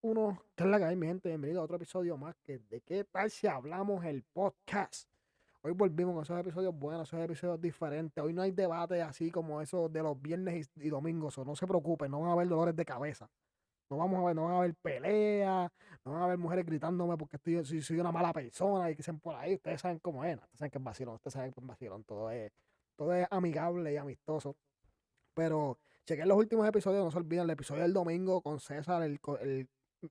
Uno, ¿qué es la que hay, mi gente? Bienvenido a otro episodio más que ¿de qué tal si hablamos el podcast? Hoy volvimos con esos episodios buenos, esos episodios diferentes. Hoy no hay debate así como esos de los viernes y domingos. O no se preocupen, no van a haber dolores de cabeza. No van a haber peleas, no van a haber mujeres gritándome porque soy una mala persona y que sean por ahí. Ustedes saben cómo es, ¿no? Ustedes saben que es vacilón, ustedes saben que es vacilón. Todo es amigable y amistoso. Pero chequen los últimos episodios, no se olviden, el episodio del domingo con César,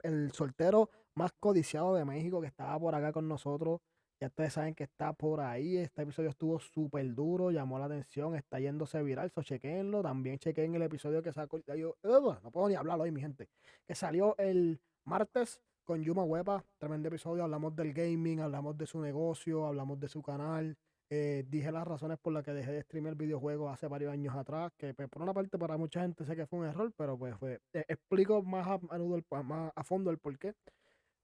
el soltero más codiciado de México que estaba por acá con nosotros. Ya ustedes saben que está por ahí. Este episodio estuvo súper duro, llamó la atención, está yéndose viral, so chequenlo. También chequen el episodio que sacó, no puedo ni hablar hoy, mi gente, que salió el martes con Yuma Huepa, tremendo episodio. Hablamos del gaming, hablamos de su negocio, hablamos de su canal. Dije las razones por las que dejé de streamear videojuegos hace varios años atrás, que pues, por una parte para mucha gente sé que fue un error, pero explico más a menudo, más a fondo el porqué.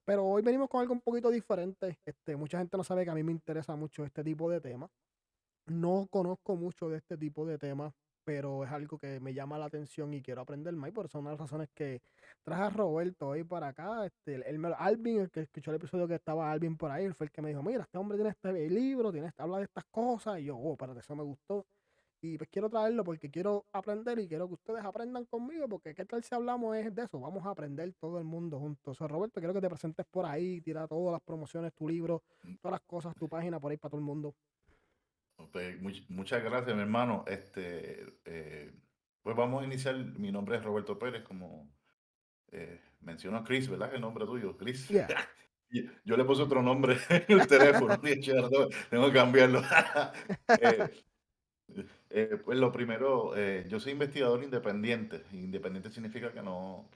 Pero hoy venimos con algo un poquito diferente. Mucha gente no sabe que a mí me interesa mucho este tipo de temas. No conozco mucho de este tipo de temas, pero es algo que me llama la atención y quiero aprender más. Y por eso una de las razones que traje a Roberto hoy para acá. Alvin, el que escuchó el episodio que estaba Alvin por ahí, él fue el que me dijo, mira, este hombre tiene este libro, habla de estas cosas. Y yo, oh, espérate, eso me gustó. Y pues quiero traerlo porque quiero aprender y quiero que ustedes aprendan conmigo, porque qué tal si hablamos es de eso, vamos a aprender todo el mundo juntos. O sea, Roberto, quiero que te presentes por ahí, tira todas las promociones, tu libro, todas las cosas, tu página por ahí para todo el mundo. Pues, muchas gracias, mi hermano. Pues vamos a iniciar. Mi nombre es Roberto Pérez, como mencionó Chris, ¿verdad? El nombre tuyo, Chris. Yeah. Yo le puse otro nombre en el teléfono. Y dije, "No, tengo que cambiarlo." Eh, pues lo primero, yo soy investigador independiente. Independiente significa que no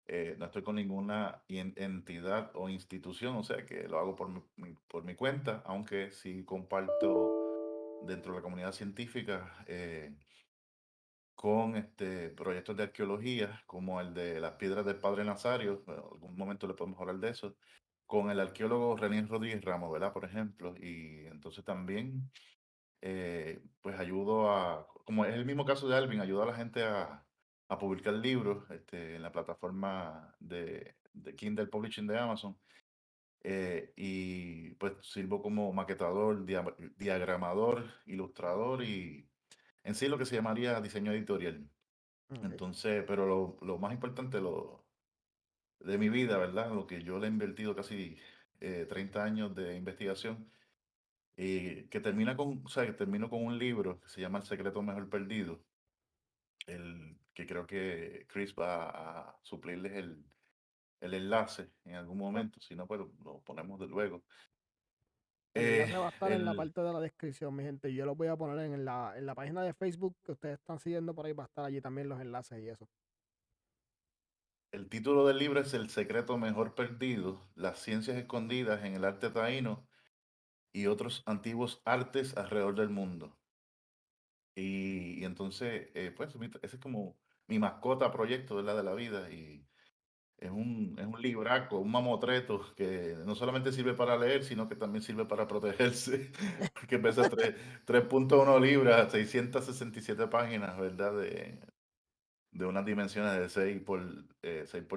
estoy con ninguna entidad o institución, o sea que lo hago por mi cuenta, aunque sí comparto dentro de la comunidad científica con proyectos de arqueología, como el de las piedras del Padre Nazario. Bueno, en algún momento le podemos hablar de eso, con el arqueólogo René Rodríguez Ramos, ¿verdad? Por ejemplo, y entonces también pues ayudo como es el mismo caso de Alvin, ayudo a la gente a publicar libros en la plataforma de Kindle Publishing de Amazon. Y pues sirvo como maquetador, diagramador, ilustrador y en sí lo que se llamaría diseño editorial. Ok. Entonces, pero lo más importante de mi vida, ¿verdad? Lo que yo le he invertido casi 30 años de investigación, que o sea, que termino con un libro que se llama El secreto mejor perdido, que creo que Chris va a suplirles el enlace en algún momento, si no, pues lo ponemos de luego. El Eh, enlace va a estar en la el, parte de la descripción, mi gente. Yo lo voy a poner en la página de Facebook que ustedes están siguiendo por ahí, va a estar allí también los enlaces y eso. el título del libro es El secreto mejor perdido, las ciencias escondidas en el arte taíno y otros antiguos artes alrededor del mundo. Y entonces, pues, ese es como mi mascota proyecto, ¿verdad? De la vida. Y es un libraco, un mamotreto que no solamente sirve para leer, sino que también sirve para protegerse, porque pesa 3.1 libras, 667 páginas, ¿verdad? De unas dimensiones de 6 por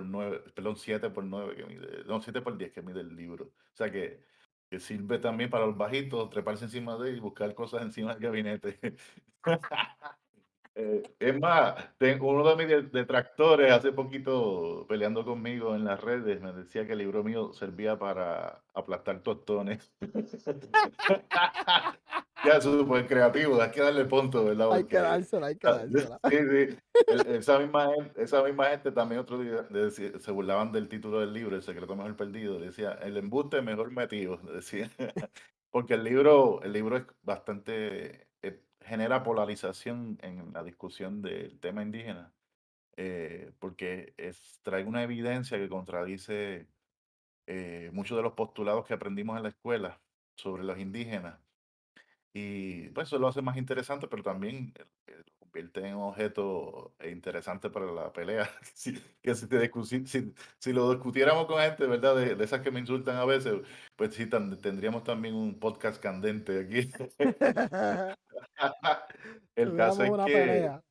9, perdón, 7 por 9 que mide, no, 7 por 10 que mide el libro. O sea que sirve también para los bajitos, treparse encima de él y buscar cosas encima del gabinete. Es más, uno de mis detractores hace poquito peleando conmigo en las redes me decía que el libro mío servía para aplastar tostones. Ya, súper creativo, hay que darle punto, ¿verdad? Hay que Porque dársela, hay que dársela. sí, sí, esa misma gente también otro día se burlaban del título del libro, El secreto mejor perdido, decía, el embuste mejor metido, decía, porque el libro es bastante, genera polarización en la discusión del tema indígena, porque trae una evidencia que contradice muchos de los postulados que aprendimos en la escuela sobre los indígenas y pues eso lo hace más interesante, pero también lo convierte en un objeto interesante para la pelea. Que si lo discutiéramos con gente, ¿verdad? De esas que me insultan a veces, pues sí, tendríamos también un podcast candente aquí. El caso Tuviéramos es una que, pelea.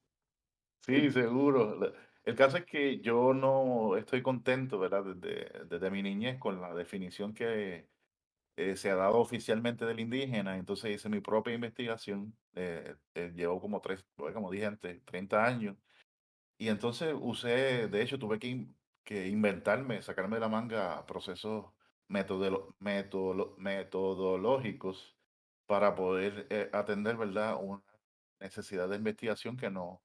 sí, seguro. El caso es que yo no estoy contento, ¿verdad? Desde mi niñez con la definición que se ha dado oficialmente del indígena. Entonces hice mi propia investigación. Llevo como como dije antes, 30 años. Y entonces de hecho, tuve que inventarme, sacarme de la manga procesos metodológicos para poder atender, ¿verdad? Una necesidad de investigación que no,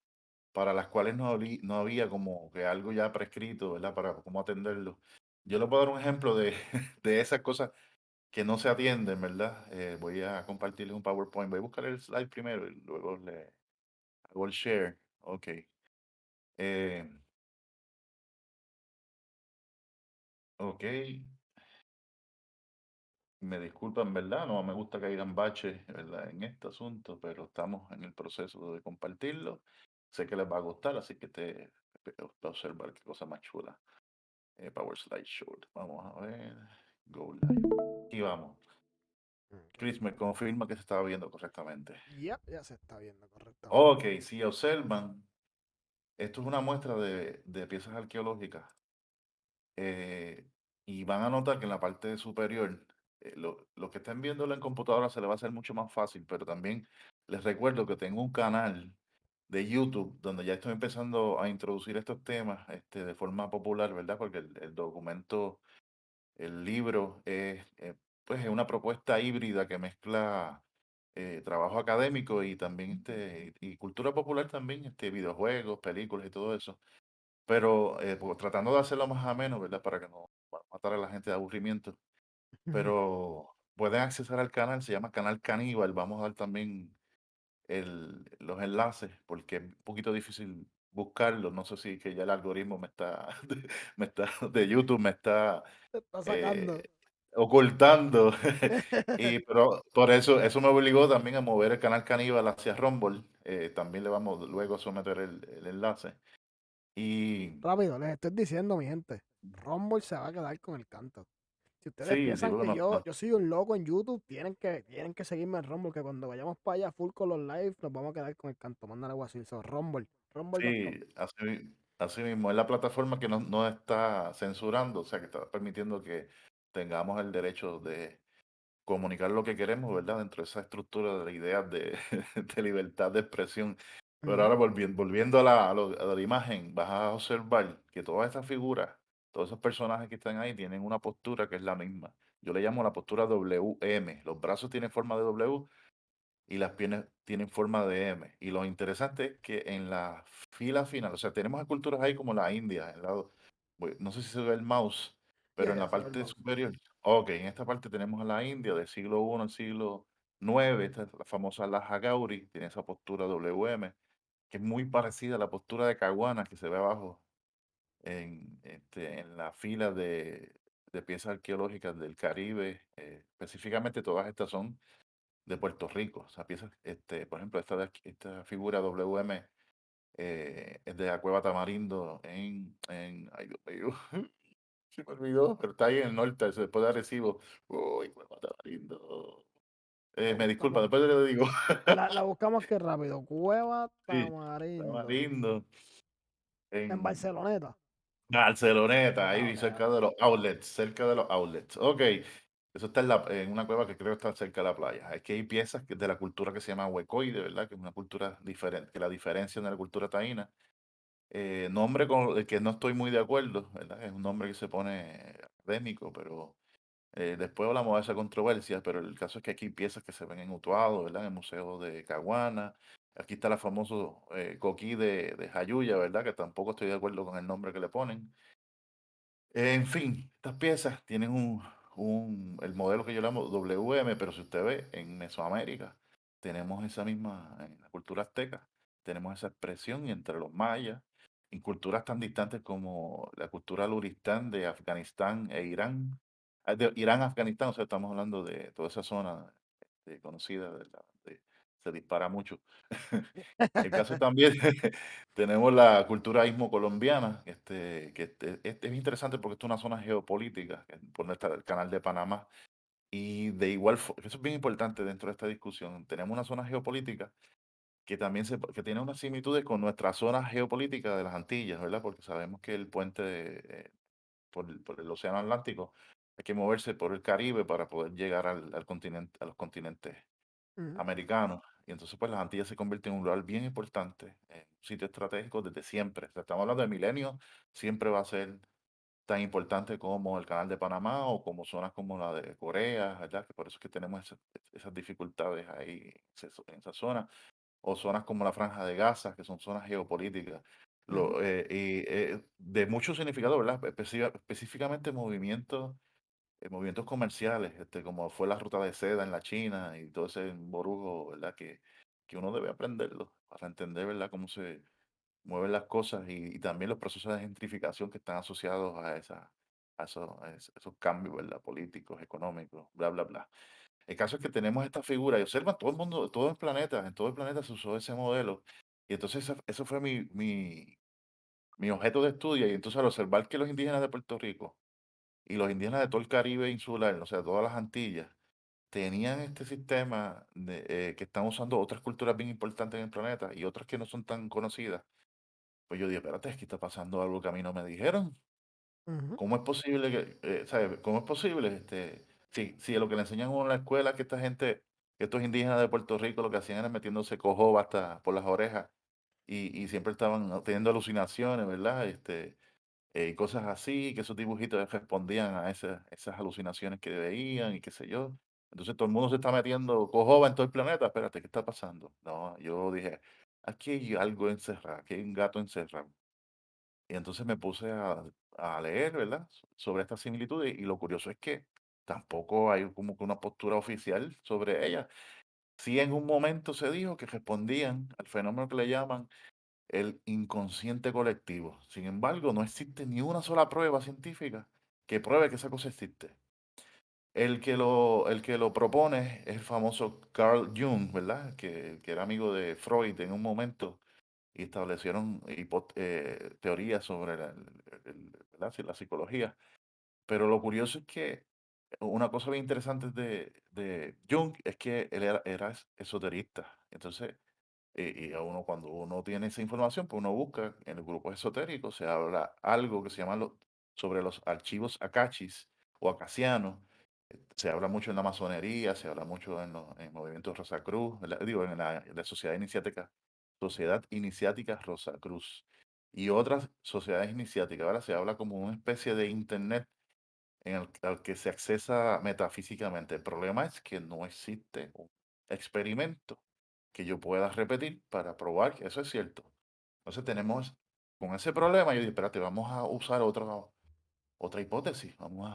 para las cuales no había como que algo ya prescrito, ¿verdad? Para cómo atenderlo. Yo le puedo dar un ejemplo de, de esas cosas que no se atienden, ¿verdad? Voy a compartirles un PowerPoint. Voy a buscar el slide primero y luego le hago el share. Ok. Eh, ok. Me disculpan, ¿verdad? No me gusta que hayan baches, ¿verdad? En este asunto, pero estamos en el proceso de compartirlo. Sé que les va a gustar, así que te observar qué cosa más chula. Power Slide Short. Vamos a ver. Go live. Y vamos. Ok. Chris me confirma que se estaba viendo correctamente. Yep, ya se está viendo correctamente. Ok, si observan, esto es una muestra de piezas arqueológicas eh, y van a notar que en la parte superior, lo que estén viéndolo en computadora se le va a hacer mucho más fácil, pero también les recuerdo que tengo un canal de YouTube donde ya estoy empezando a introducir estos temas de forma popular, ¿verdad? Porque el documento, el libro pues es una propuesta híbrida que mezcla trabajo académico y también y cultura popular también, videojuegos, películas y todo eso. Pero, pues, tratando de hacerlo más ameno, ¿verdad? Para que no matar a la gente de aburrimiento. Pero pueden accesar al canal, se llama Canal Caníbal. Vamos a dar también los enlaces, porque es un poquito difícil buscarlo. No sé si que ya el algoritmo de YouTube me está Se está eh, sacando. ocultando. Pero por eso me obligó también a mover el canal Caníbal hacia Rumble. También le vamos luego a someter el enlace. Y Rápido, les estoy diciendo, mi gente. Rumble se va a quedar con el canto. Si ustedes sí, sí, piensan porque que yo soy un loco en YouTube, tienen que seguirme en Rumble, que cuando vayamos para allá full con los live, nos vamos a quedar con el canto. Mándale algo así. Rumble, rumble.com. sí, así mismo. Es la plataforma que no está censurando, o sea, que está permitiendo que tengamos el derecho de comunicar lo que queremos, ¿verdad? Dentro de esa estructura de ideas de libertad de expresión. Pero Ujú. ahora volviendo a la imagen, vas a observar que todas estas figuras, todos esos personajes que están ahí tienen una postura que es la misma. Yo le llamo la postura WM. Los brazos tienen forma de W y las piernas tienen forma de M. Y lo interesante es que en la fila final, o sea, tenemos esculturas ahí como la India, no sé si se ve el mouse, pero Ya, en ya la se ve el parte mouse. superior, ok, en esta parte tenemos a la India del siglo I al siglo IX, esta es la famosa Laja Gauri, tiene esa postura WM, que es muy parecida a la postura de Caguana que se ve abajo en la fila de piezas arqueológicas del Caribe, específicamente todas estas son de Puerto Rico. O sea, piezas, por ejemplo, esta figura WM es de la Cueva Tamarindo ay Dios mío, se me olvidó, pero está ahí en el norte, después de Arecibo. Uy, Cueva Tamarindo. La Me disculpa, buscamos. después le digo. La buscamos que rápido. Cueva Sí, Tamarindo. Tamarindo, En en Barceloneta. Barceloneta, Ah, ahí ok, cerca ok. de los outlets, cerca de los outlets. Ok, eso está en una cueva que creo que está cerca de la playa. Es que hay piezas de la cultura que se llama huecoide, ¿verdad? Que es una cultura diferente, que la diferencia de la cultura taína. Nombre con el que no estoy muy de acuerdo, ¿verdad? Es un nombre que se pone académico, pero después hablamos de esa controversia, pero el caso es que aquí hay piezas que se ven en Utuado, ¿verdad? En el Museo de Caguana. Aquí está la famoso coquí de Jayuya, ¿verdad? Que tampoco estoy de acuerdo con el nombre que le ponen. En fin, estas piezas tienen el modelo que yo llamo WM, pero si usted ve en Mesoamérica, tenemos esa misma, en la cultura azteca, tenemos esa expresión y entre los mayas, en culturas tan distantes como la cultura luristán de Afganistán e Irán, de Irán, Afganistán, o sea, estamos hablando de toda esa zona conocida, se dispara mucho. El caso también, tenemos la cultura colombiana, es interesante porque esto es una zona geopolítica, por donde está el canal de Panamá, y de igual forma, eso es bien importante dentro de esta discusión, tenemos una zona geopolítica que también que tiene unas similitudes con nuestra zona geopolítica de las Antillas, ¿verdad? Porque sabemos que el puente por el océano Atlántico hay que moverse por el Caribe para poder llegar al continente, a los continentes Ujú, americanos. Y entonces, pues las Antillas se convierten en un lugar bien importante, en un sitio estratégico desde siempre. O sea, estamos hablando de milenios, siempre va a ser tan importante como el Canal de Panamá o como zonas como la de Corea, ¿verdad? Que por eso es que tenemos esas dificultades ahí en esa zona, o zonas como la Franja de Gaza, que son zonas geopolíticas. ujú, De mucho significado, ¿verdad? Específicamente movimientos comerciales, como fue la ruta de seda en la China y todo ese borujo, ¿verdad? Que uno debe aprenderlo para entender, ¿verdad? Cómo se mueven las cosas y también los procesos de gentrificación que están asociados a esos cambios, ¿verdad? Políticos, económicos, bla, bla, bla. El caso es que tenemos esta figura y observa todo el mundo, en todo el planeta se usó ese modelo. Y entonces eso fue mi objeto de estudio. Y entonces al observar que los indígenas de Puerto Rico y los indígenas de todo el Caribe insular, o sea, todas las Antillas, tenían este sistema que están usando otras culturas bien importantes en el planeta y otras que no son tan conocidas. Pues yo dije, espérate, es que está pasando algo que a mí no me dijeron. ujú, ¿Cómo es posible ¿sabes? ¿Cómo es posible? Si lo que le enseñan a uno en la escuela es que esta gente, que estos indígenas de Puerto Rico lo que hacían era metiéndose cojoba hasta por las orejas y siempre estaban teniendo alucinaciones, ¿verdad? Y cosas así, que esos dibujitos respondían a esas alucinaciones que veían y qué sé yo. Entonces todo el mundo se está metiendo cojoba en todo el planeta. Espérate, ¿qué está pasando? No, yo dije, aquí hay algo encerrado, aquí hay un gato encerrado. Y entonces me puse a leer, ¿verdad? Sobre estas similitudes y lo curioso es que tampoco hay como que una postura oficial sobre ellas. Sí, en un momento se dijo que respondían al fenómeno que le llaman el inconsciente colectivo. Sin embargo, no existe ni una sola prueba científica que pruebe que esa cosa existe. El que lo propone es el famoso Carl Jung, ¿verdad? Que era amigo de Freud en un momento y establecieron teorías sobre ¿verdad? Sí, la psicología. Pero lo curioso es que una cosa bien interesante de Jung es que él era esoterista. Entonces, y a uno, cuando uno tiene esa información, pues uno busca en el grupo esotérico, se habla algo que se llama sobre los archivos akashis o akashianos. Se habla mucho en la masonería, se habla mucho en movimientos Rosacruz, digo, en la Sociedad Iniciática Rosacruz y otras sociedades iniciáticas. Ahora se habla como una especie de internet al que se accesa metafísicamente. El problema es que no existe un experimento que yo pueda repetir para probar que eso es cierto. Entonces tenemos con ese problema, yo dije, espérate, vamos a usar otra hipótesis, vamos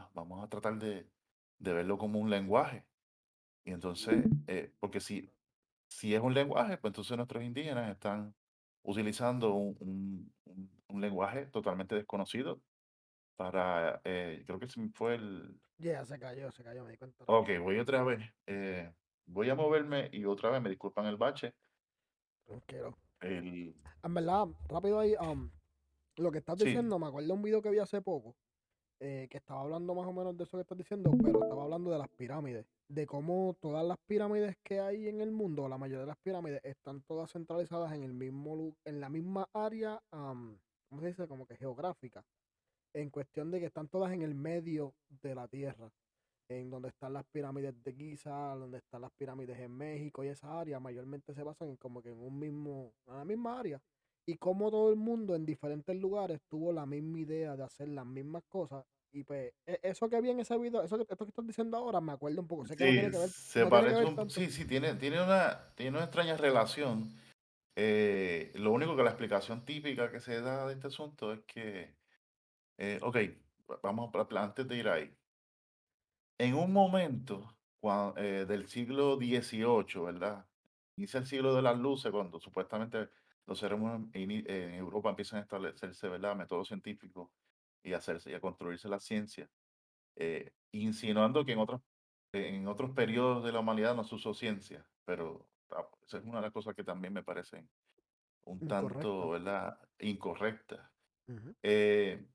a tratar de verlo como un lenguaje. Y entonces, porque si es un lenguaje, pues entonces nuestros indígenas están utilizando un lenguaje totalmente desconocido creo que se me fue ya, se cayó, me di cuenta Ok, rápido. voy otra vez. Voy a moverme y otra vez me disculpan el bache. Tranquilo. El, En verdad, rápido ahí, lo que estás sí, diciendo, me acuerdo de un video que vi hace poco, que estaba hablando más o menos de eso que estás diciendo, pero estaba hablando de las pirámides, de cómo todas las pirámides que hay en el mundo, la mayoría de las pirámides, están todas centralizadas en el mismo, en la misma área, ¿cómo se dice? Como que geográfica, en cuestión de que están todas en el medio de la Tierra, en donde están las pirámides de Giza, donde están las pirámides en México y esa área, mayormente se basan en como que en la misma área. Y como todo el mundo en diferentes lugares tuvo la misma idea de hacer las mismas cosas. Y pues eso que vi en ese video, esto que estás diciendo ahora, me acuerdo un poco. Sé que no tiene sí, que ver, se no tiene que parece ver tanto. sí, sí, tiene una extraña relación. Lo único que la explicación típica que se da de este asunto es que, ok, antes de ir ahí, en un momento del siglo XVIII, ¿verdad? Inicia el siglo de las luces, cuando supuestamente los seres humanos en Europa empiezan a establecerse, ¿verdad? Métodos científicos y a construirse la ciencia, insinuando que en otros periodos de la humanidad no se usó ciencia, pero esa es una de las cosas que también me parecen un tanto, Incorrecto. ¿verdad? Incorrectas. Ujú. Eh,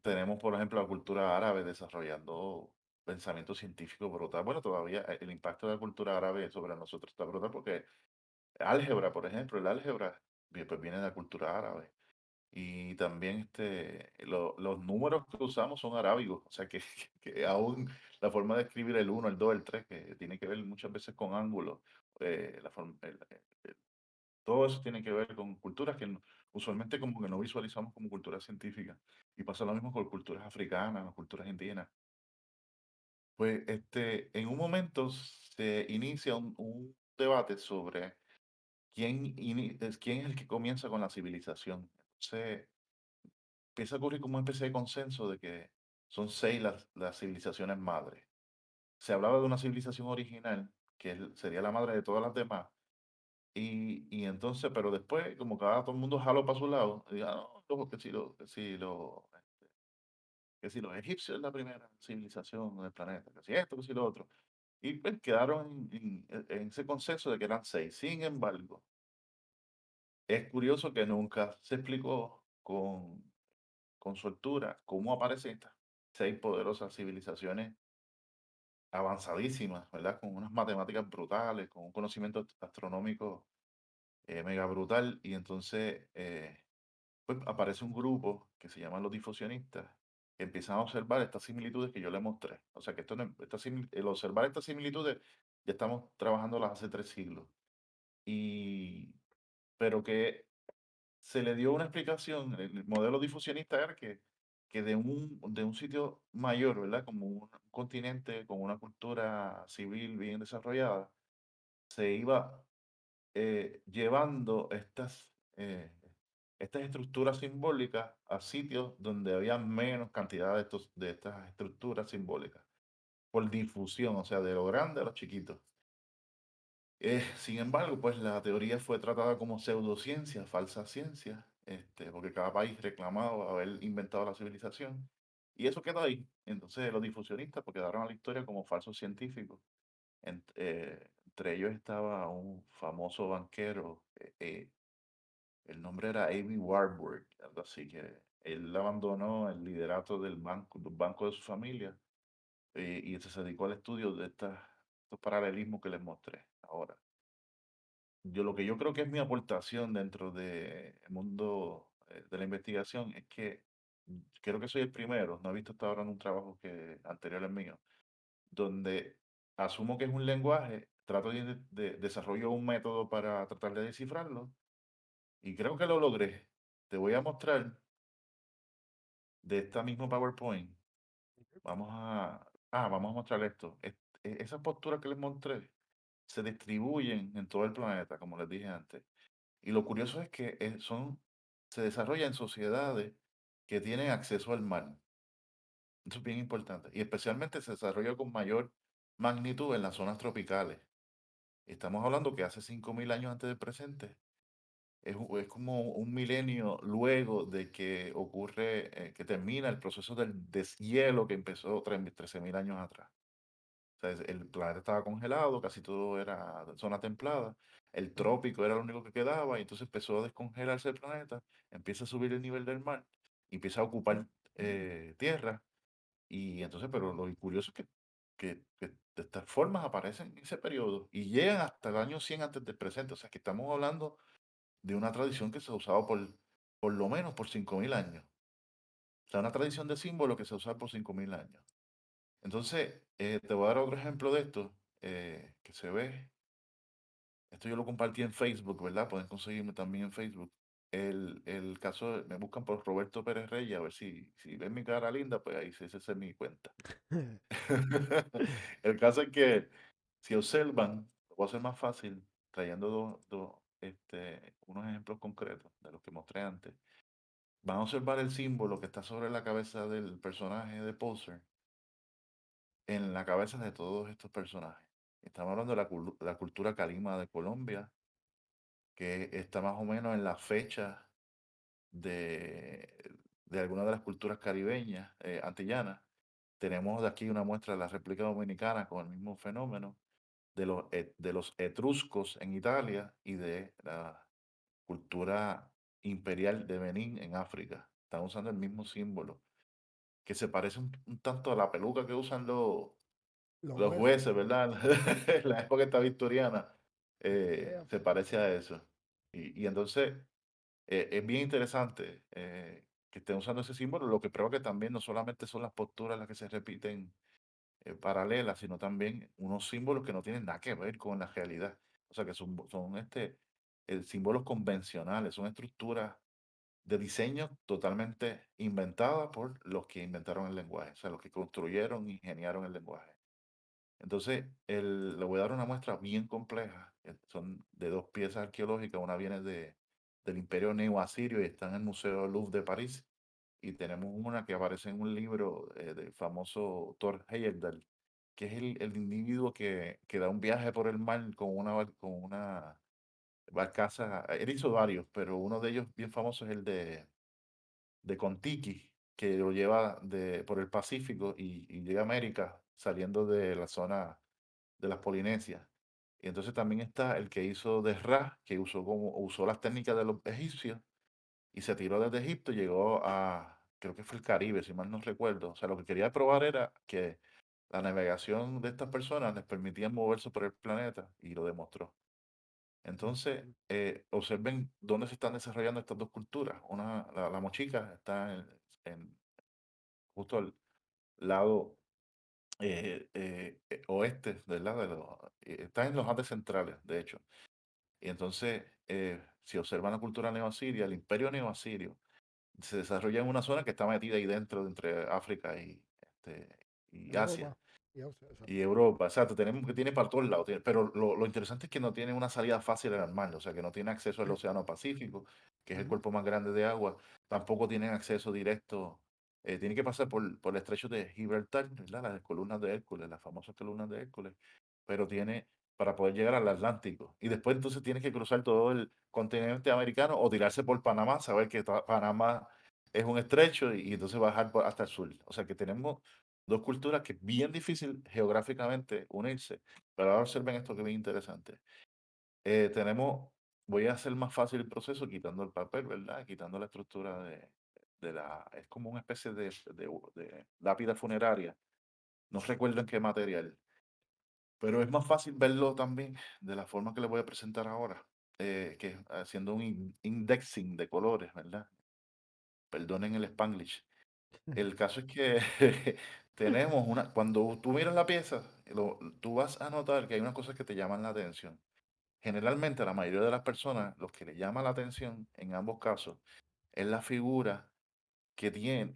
Tenemos, por ejemplo, la cultura árabe desarrollando pensamiento científico brutal. Bueno, todavía el impacto de la cultura árabe sobre nosotros está brutal porque álgebra, por ejemplo, el álgebra pues viene de la cultura árabe. Y también los números que usamos son arábigos, o sea que, que aún la forma de escribir el uno, el 2, el 3, que tiene que ver muchas veces con ángulos, todo eso tiene que ver con culturas que usualmente como que no visualizamos como culturas científicas. Y pasa lo mismo con culturas africanas, las culturas indígenas. Pues en un momento se inicia un debate sobre quién es el que comienza con la civilización. Entonces, empieza a ocurrir como una especie de consenso de que son seis las civilizaciones madres. Se hablaba de una civilización original, que sería la madre de todas las demás, y entonces, pero después, como cada todo el mundo jaló para su lado, y diga, no, que si los egipcios es la primera civilización del planeta, que si esto, que si lo otro. Y pues quedaron en ese consenso de que eran seis. Sin embargo, es curioso que nunca se explicó con soltura cómo aparecen estas seis poderosas civilizaciones avanzadísimas, ¿verdad? Con unas matemáticas brutales, con un conocimiento astronómico mega brutal. Y entonces, pues aparece un grupo que se llaman los difusionistas, que empiezan a observar estas similitudes que yo les mostré. O sea, que el observar estas similitudes ya estamos trabajándolas hace 3 siglos. Y, pero que se le dio una explicación, el modelo difusionista era que de un sitio mayor, ¿verdad? Como un continente con una cultura civil bien desarrollada, se iba llevando estas estructuras simbólicas a sitios donde había menos cantidad de estas estructuras simbólicas, por difusión, o sea, de lo grande a lo chiquito. Sin embargo, pues la teoría fue tratada como pseudociencia, falsa ciencia, porque cada país reclamaba haber inventado la civilización. Y eso quedó ahí. Entonces los difusionistas pues, quedaron a la historia como falsos científicos. Entre ellos estaba un famoso banquero, el nombre era Amy Warburg, algo así, que él abandonó el liderato del banco de su familia y se dedicó al estudio de estos paralelismos que les mostré ahora. Lo que yo creo que es mi aportación dentro del mundo de la investigación es que creo que soy el primero, no he visto hasta ahora en un trabajo anterior al mío, donde asumo que es un lenguaje, trato de desarrollo un método para tratar de descifrarlo y creo que lo logré. Te voy a mostrar de esta misma PowerPoint. Vamos a mostrar esto. Esas posturas que les mostré se distribuyen en todo el planeta, como les dije antes. Y lo curioso es que se desarrolla en sociedades que tienen acceso al mar. Eso es bien importante. Y especialmente se desarrolla con mayor magnitud en las zonas tropicales. Estamos hablando que hace 5.000 años antes del presente. Es como un milenio luego de que que termina el proceso del deshielo que empezó 13.000 años atrás. O sea, el planeta estaba congelado, casi todo era zona templada, el trópico era lo único que quedaba, y entonces empezó a descongelarse el planeta, empieza a subir el nivel del mar, y empieza a ocupar tierra, y entonces, pero lo curioso es que de estas formas aparecen en ese periodo y llegan hasta el año 100 antes del presente, o sea que estamos hablando de una tradición que se ha usado por lo menos por 5.000 años, o sea, una tradición de símbolo que se ha usado por 5.000 años. Entonces, te voy a dar otro ejemplo de esto que se ve. Esto yo lo compartí en Facebook, ¿verdad? Pueden conseguirme también en Facebook. El caso, me buscan por Roberto Pérez Reyes, a ver si ven mi cara linda, pues ahí sí, esa es mi cuenta. El caso es que si observan, lo voy a hacer más fácil, trayendo unos ejemplos concretos de los que mostré antes. Van a observar el símbolo que está sobre la cabeza del personaje de Poser en la cabeza de todos estos personajes. Estamos hablando de la cultura calima de Colombia, que está más o menos en la fecha de, de algunas de las culturas caribeñas, antillanas. Tenemos de aquí una muestra de la República Dominicana con el mismo fenómeno, de los etruscos en Italia y de la cultura imperial de Benín en África. Están usando el mismo símbolo, que se parece un tanto a la peluca que usan Los los jueces. jueces, ¿verdad? En la época esta victoriana. para que veas. se parece a eso. Y entonces es bien interesante que estén usando ese símbolo, lo que prueba que también no solamente son las posturas las que se repiten paralelas, sino también unos símbolos que no tienen nada que ver con la realidad. O sea, que son símbolos convencionales, son estructuras de diseño totalmente inventadas por los que inventaron el lenguaje, o sea, los que construyeron, ingeniaron el lenguaje. Entonces, le voy a dar una muestra bien compleja. Son de dos piezas arqueológicas. Una viene del Imperio Neoasirio y está en el Museo Louvre de París. Y tenemos una que aparece en un libro del famoso Thor Heyerdahl, que es el individuo que da un viaje por el mar con una barcaza. Él hizo varios, pero uno de ellos bien famoso es el de Kon-Tiki, que lo lleva por el Pacífico y llega a América saliendo de la zona de las Polinesias. Y entonces también está el que hizo de Ra, que usó las técnicas de los egipcios y se tiró desde Egipto y llegó creo que fue el Caribe, si mal no recuerdo. O sea, lo que quería probar era que la navegación de estas personas les permitía moverse por el planeta y lo demostró. Entonces, Ujú. observen dónde se están desarrollando estas dos culturas. La mochica está justo al lado oeste, ¿verdad? Está en los Andes centrales, de hecho. Y entonces, si observan la cultura neoasiria, el imperio neoasirio se desarrolla en una zona que está metida ahí dentro, entre África y Asia. Europa, ya, o sea, Y exacto. Europa, exacto, tenemos que tiene para todos lados, pero lo interesante es que no tiene una salida fácil al mar, o sea, que no tiene acceso al Océano Pacífico, que es el Ujú. cuerpo más grande de agua, tampoco tienen acceso directo, tiene que pasar por el estrecho de Gibraltar, ¿verdad? Las columnas de Hércules, las famosas columnas de Hércules, pero tiene para poder llegar al Atlántico. Y después entonces tiene que cruzar todo el continente americano o tirarse por Panamá, saber que Panamá es un estrecho y entonces bajar hasta el sur. O sea que tenemos dos culturas que es bien difícil geográficamente unirse, pero ahora observen esto que es bien interesante. Tenemos, voy a hacer más fácil el proceso quitando el papel, ¿verdad? Quitando la estructura es como una especie de lápida funeraria, no recuerdo en qué material, pero es más fácil verlo también de la forma que le voy a presentar ahora, que haciendo un indexing de colores, ¿verdad? Perdonen el Spanglish. El caso es que tenemos cuando tú miras la pieza, tú vas a notar que hay unas cosas que te llaman la atención. Generalmente, a la mayoría de las personas, los que le llama la atención en ambos casos es la figura que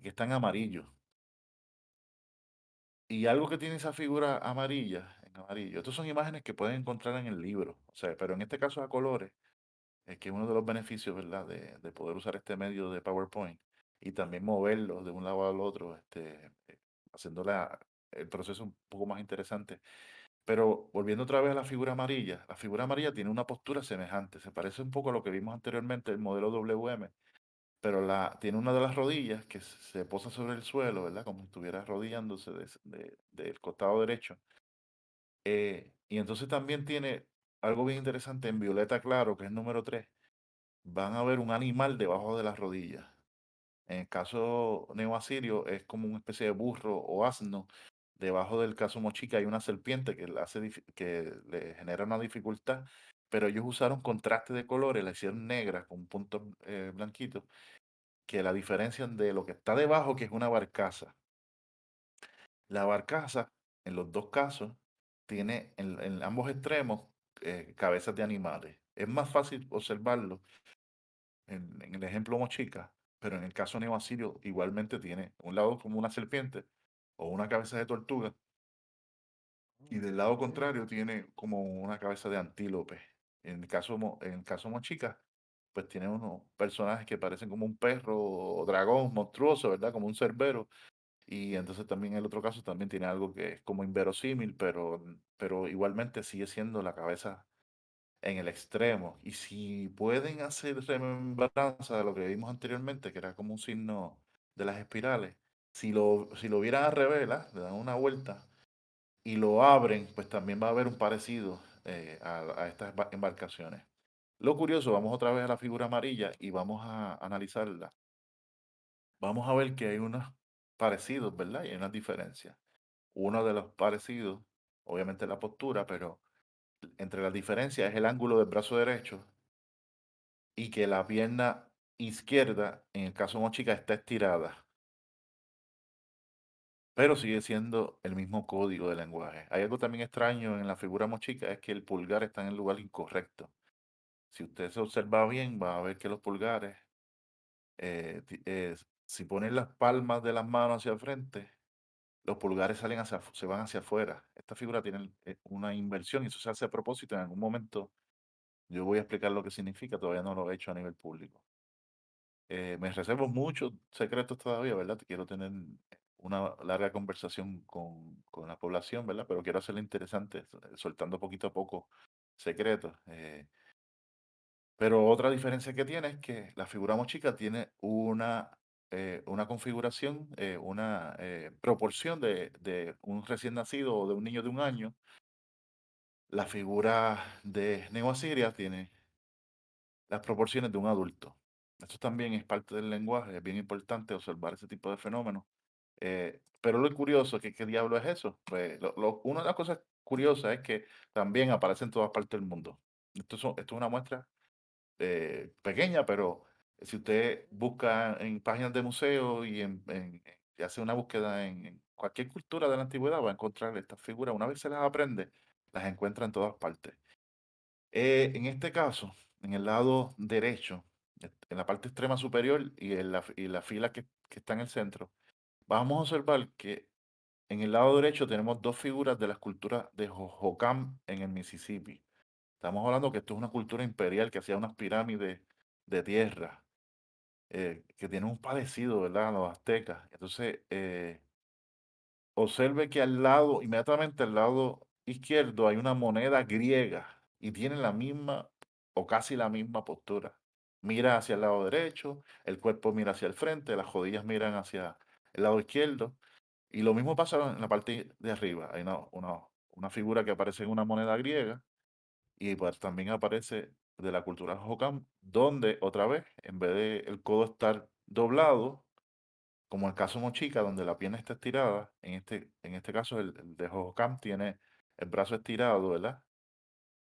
está en amarillo. Y algo que tiene esa figura amarilla, en amarillo, estas son imágenes que pueden encontrar en el libro, o sea, pero en este caso a colores, es que es uno de los beneficios, ¿verdad?, de poder usar este medio de PowerPoint y también moverlo de un lado al otro, haciendo el proceso un poco más interesante. Pero volviendo otra vez a la figura amarilla tiene una postura semejante, se parece un poco a lo que vimos anteriormente, el modelo WM, pero tiene una de las rodillas que se posa sobre el suelo, ¿verdad? Como si estuviera arrodillándose del costado derecho. Y entonces también tiene algo bien interesante en violeta claro, que es el número 3. Van a ver un animal debajo de las rodillas. En el caso neoasirio es como una especie de burro o asno. Debajo del caso mochica hay una serpiente que le genera una dificultad, pero ellos usaron contraste de colores, la hicieron negra con puntos blanquitos, que la diferencian de lo que está debajo, que es una barcaza. La barcaza, en los dos casos, tiene en ambos extremos cabezas de animales. Es más fácil observarlo en el ejemplo mochica, pero en el caso neoasirio igualmente tiene un lado como una serpiente o una cabeza de tortuga y del lado Ok. contrario tiene como una cabeza de antílope. En el caso mochica, pues tiene unos personajes que parecen como un perro o dragón monstruoso, ¿verdad? Como un cerbero. Y entonces también en el otro caso también tiene algo que es como inverosímil, pero igualmente sigue siendo la cabeza en el extremo. Y si pueden hacer remembranza de lo que vimos anteriormente, que era como un signo de las espirales, si lo vieran al revés, ¿verdad? Le dan una vuelta y lo abren, pues también va a haber un parecido a estas embarcaciones. Lo curioso, vamos otra vez a la figura amarilla y vamos a analizarla. Vamos a ver que hay unos parecidos, ¿verdad? Y hay unas diferencias. Uno de los parecidos, obviamente la postura, pero Entre las diferencias es el ángulo del brazo derecho y que la pierna izquierda, en el caso mochica, está estirada, pero sigue siendo el mismo código de lenguaje. Hay algo también extraño en la figura mochica, es que el pulgar está en el lugar incorrecto. Si usted se observa bien, va a ver que los pulgares, si ponen las palmas de las manos hacia el frente, los pulgares se van hacia afuera. Esta figura tiene una inversión y eso se hace a propósito. En algún momento yo voy a explicar lo que significa, todavía no lo he hecho a nivel público. Me reservo muchos secretos todavía, ¿verdad? Quiero tener una larga conversación con la población, ¿verdad? Pero quiero hacerlo interesante, soltando poquito a poco secretos. Pero otra diferencia que tiene es que la figura mochica tiene una configuración, una proporción de un recién nacido o de un niño de 1 año. La figura de Neo Asiria tiene las proporciones de un adulto. Esto también es parte del lenguaje, es bien importante observar ese tipo de fenómenos. Pero lo curioso, ¿qué diablo es eso? Pues una de las cosas curiosas es que también aparece en todas partes del mundo. Esto es una muestra pequeña, pero si usted busca en páginas de museos y hace una búsqueda en cualquier cultura de la antigüedad, va a encontrar estas figuras. Una vez se las aprende, las encuentra en todas partes. En este caso, en el lado derecho, en la parte extrema superior y la fila que está en el centro, vamos a observar que en el lado derecho tenemos dos figuras de la escultura de Hohokam en el Mississippi. Estamos hablando que esto es una cultura imperial que hacía unas pirámides de tierra, que tiene un parecido, ¿verdad?, a los aztecas. Entonces, observe que al lado, inmediatamente al lado izquierdo, hay una moneda griega y tiene la misma o casi la misma postura. Mira hacia el lado derecho, el cuerpo mira hacia el frente, las rodillas miran hacia el lado izquierdo. Y lo mismo pasa en la parte de arriba. Hay una figura que aparece en una moneda griega y pues también aparece de la cultura Hokan, donde otra vez, en vez de el codo estar doblado, como el caso Mochica, donde la pierna está estirada, en este caso el de Hokan tiene el brazo estirado, ¿verdad?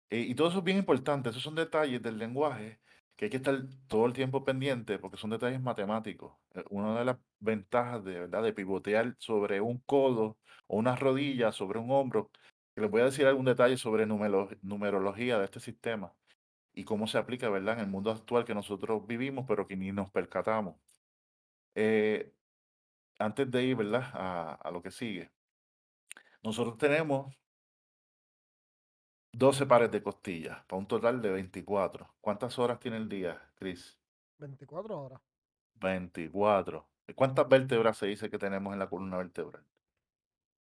Y todo eso es bien importante, esos son detalles del lenguaje que hay que estar todo el tiempo pendiente porque son detalles matemáticos. Una de las ventajas de, ¿verdad?, de pivotear sobre un codo o una rodilla, sobre un hombro, que les voy a decir algún detalle sobre numerología de este sistema y cómo se aplica, ¿verdad?, en el mundo actual que nosotros vivimos, pero que ni nos percatamos. Eh, Antes de ir, ¿verdad?, a lo que sigue, nosotros tenemos 12 pares de costillas, para un total de 24. ¿Cuántas horas tiene el día, Chris? 24 horas. 24. ¿Cuántas vértebras se dice que tenemos en la columna vertebral?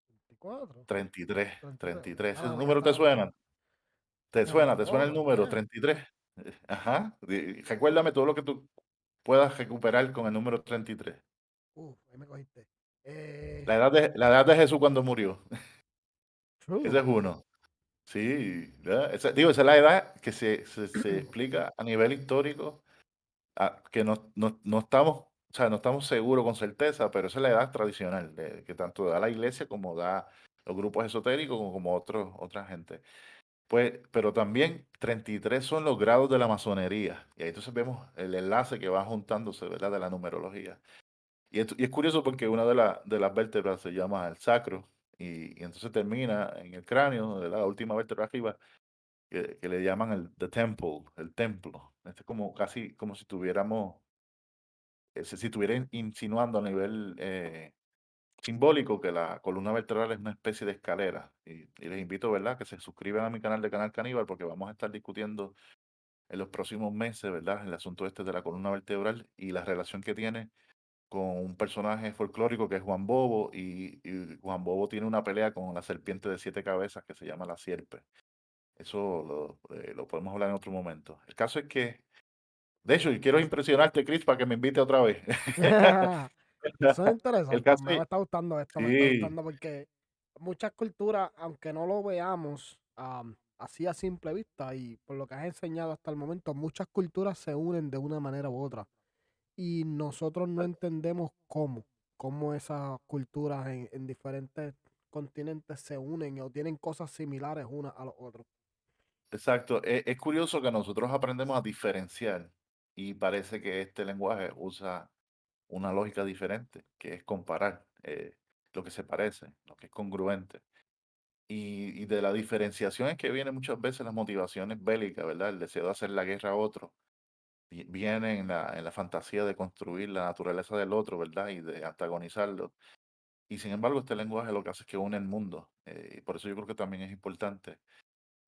24. 33, 33. 33. ¿Ese Ah, número te suena? ¿Te me suena? ¿Te suena mató, el ¿por número qué? 33? Ajá. Recuérdame todo lo que tú puedas recuperar con el número 33. Uf, ahí me cogiste. La edad de Jesús cuando murió. Ese True. es uno. Sí, ¿verdad? Esa es la edad que se explica a nivel histórico, que no estamos, o sea, no estamos seguros con certeza, pero esa es la edad tradicional, que tanto da la iglesia como da los grupos esotéricos como otra gente. Pues, pero también 33 son los grados de la masonería. Y ahí entonces vemos el enlace que va juntándose, ¿verdad?, de la numerología. Y es curioso porque una de las vértebras se llama el sacro y entonces termina en el cráneo, ¿verdad?, la última vértebra arriba, que le llaman the temple, el templo. Este es como casi como si tuviéramos, si estuviera insinuando a nivel simbólico que la columna vertebral es una especie de escalera. Y les invito, ¿verdad?, que se suscriban a mi canal de Canal Caníbal porque vamos a estar discutiendo en los próximos meses, ¿verdad?, el asunto este de la columna vertebral y la relación que tiene con un personaje folclórico que es Juan Bobo y Juan Bobo tiene una pelea con la serpiente de 7 cabezas que se llama la sierpe. Eso lo podemos hablar en otro momento. El caso es que, de hecho, y quiero impresionarte, Chris, para que me invite otra vez. Eso es El interesante. caso Me es, está gustando esto, me está sí, gustando porque muchas culturas, aunque no lo veamos así a simple vista y por lo que has enseñado hasta el momento, muchas culturas se unen de una manera u otra y nosotros no entendemos cómo esas culturas en diferentes continentes se unen o tienen cosas similares unas a los otros. exacto. Es curioso que nosotros aprendemos a diferenciar y parece que este lenguaje usa una lógica diferente, que es comparar lo que se parece, lo que es congruente. Y de la diferenciación es que vienen muchas veces las motivaciones bélicas, ¿verdad? El deseo de hacer la guerra a otro. Viene en la fantasía de construir la naturaleza del otro, ¿verdad? Y de antagonizarlo. Y sin embargo, este lenguaje lo que hace es que une el mundo. Y por eso yo creo que también es importante.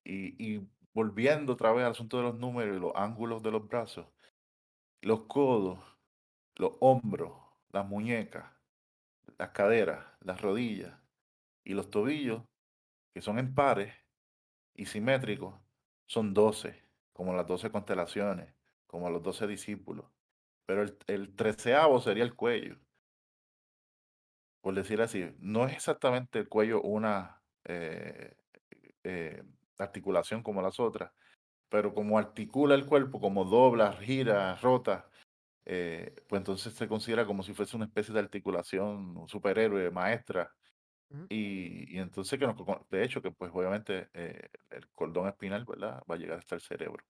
Y volviendo otra vez al asunto de los números y los ángulos de los brazos, los codos, los hombros, las muñecas, las caderas, las rodillas y los tobillos, que son en pares y simétricos, son 12 como las 12 constelaciones, como los 12 discípulos. Pero el treceavo sería el cuello, por decir así. No es exactamente el cuello una eh, articulación como las otras, pero como articula el cuerpo, como dobla, gira, rota, pues entonces se considera como si fuese una especie de articulación, un superhéroe, maestra. Ujú, Y entonces, que de hecho, que pues obviamente el cordón espinal, ¿verdad? Va a llegar hasta el cerebro.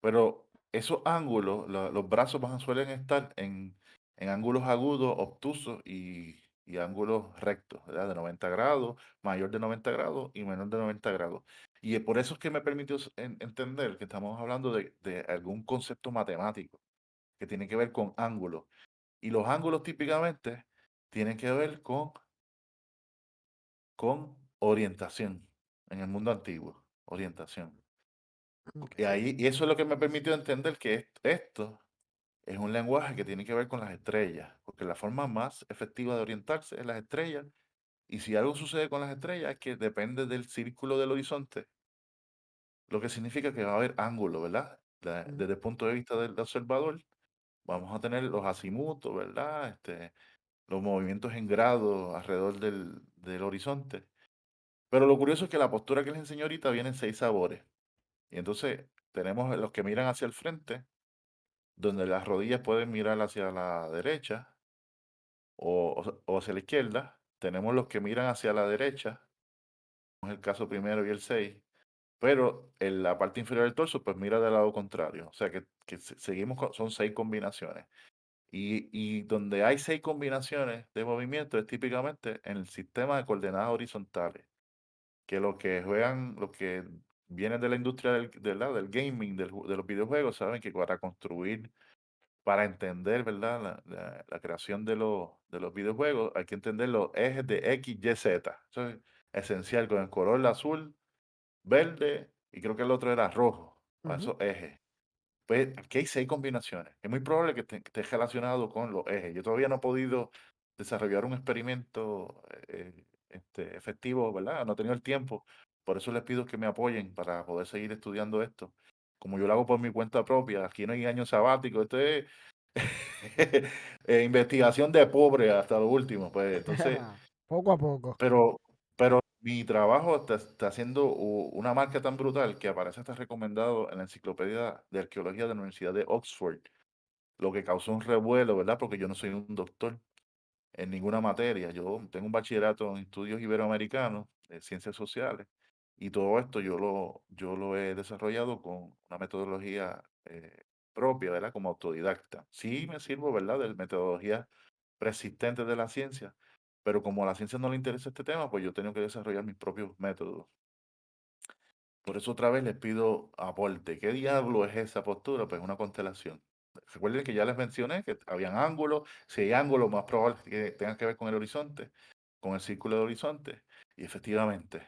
Pero esos ángulos, los brazos suelen estar en ángulos agudos, obtusos y ángulos rectos, ¿verdad? De 90 grados, mayor de 90 grados y menor de 90 grados. Y por eso es que me permitió entender que estamos hablando de algún concepto matemático que tiene que ver con ángulos. Y los ángulos típicamente tienen que ver con orientación en el mundo antiguo, orientación. ok, Y eso es lo que me permitió entender que esto es un lenguaje que tiene que ver con las estrellas, porque la forma más efectiva de orientarse es las estrellas, y si algo sucede con las estrellas es que depende del círculo del horizonte, lo que significa que va a haber ángulo, ¿verdad? ujú, Desde el punto de vista del observador, vamos a tener los azimutos, ¿verdad? Los movimientos en grado alrededor del horizonte. Pero lo curioso es que la postura que les enseño ahorita viene en 6 sabores. Y entonces tenemos los que miran hacia el frente, donde las rodillas pueden mirar hacia la derecha o hacia la izquierda. Tenemos los que miran hacia la derecha, es el caso primero y el 6, pero en la parte inferior del torso pues mira del lado contrario. O sea que seguimos son 6 combinaciones. Y donde hay 6 combinaciones de movimiento es típicamente en el sistema de coordenadas horizontales, que los que juegan, los que vienen de la industria del gaming, de los videojuegos, saben que para construir, para entender, ¿verdad? La creación de los videojuegos, hay que entender los ejes de X, Y, Z. Eso es esencial, con el color azul, verde, y creo que el otro era rojo, para ujú. esos ejes. Pues aquí hay 6 combinaciones. Es muy probable que esté relacionado con los ejes. Yo todavía no he podido desarrollar un experimento efectivo, ¿verdad? No he tenido el tiempo. Por eso les pido que me apoyen para poder seguir estudiando esto. Como yo lo hago por mi cuenta propia, aquí no hay año sabático, esto es investigación de pobre hasta lo último. Pues entonces, Poco a poco. pero mi trabajo está haciendo una marca tan brutal que aparece hasta recomendado en la Enciclopedia de Arqueología de la Universidad de Oxford, lo que causó un revuelo, ¿verdad? Porque yo no soy un doctor en ninguna materia. Yo tengo un bachillerato en estudios iberoamericanos, de ciencias sociales, y todo esto yo lo he desarrollado con una metodología propia, ¿verdad? Como autodidacta. Sí me sirvo, ¿verdad? De metodologías persistentes de la ciencia, pero como a la ciencia no le interesa este tema, pues yo tengo que desarrollar mis propios métodos. Por eso otra vez les pido aporte. ¿Qué diablo es esa postura? Pues una constelación. Recuerden que ya les mencioné que habían ángulos. Si hay ángulos, más probable es que tengan que ver con el horizonte, con el círculo de horizonte. Y efectivamente,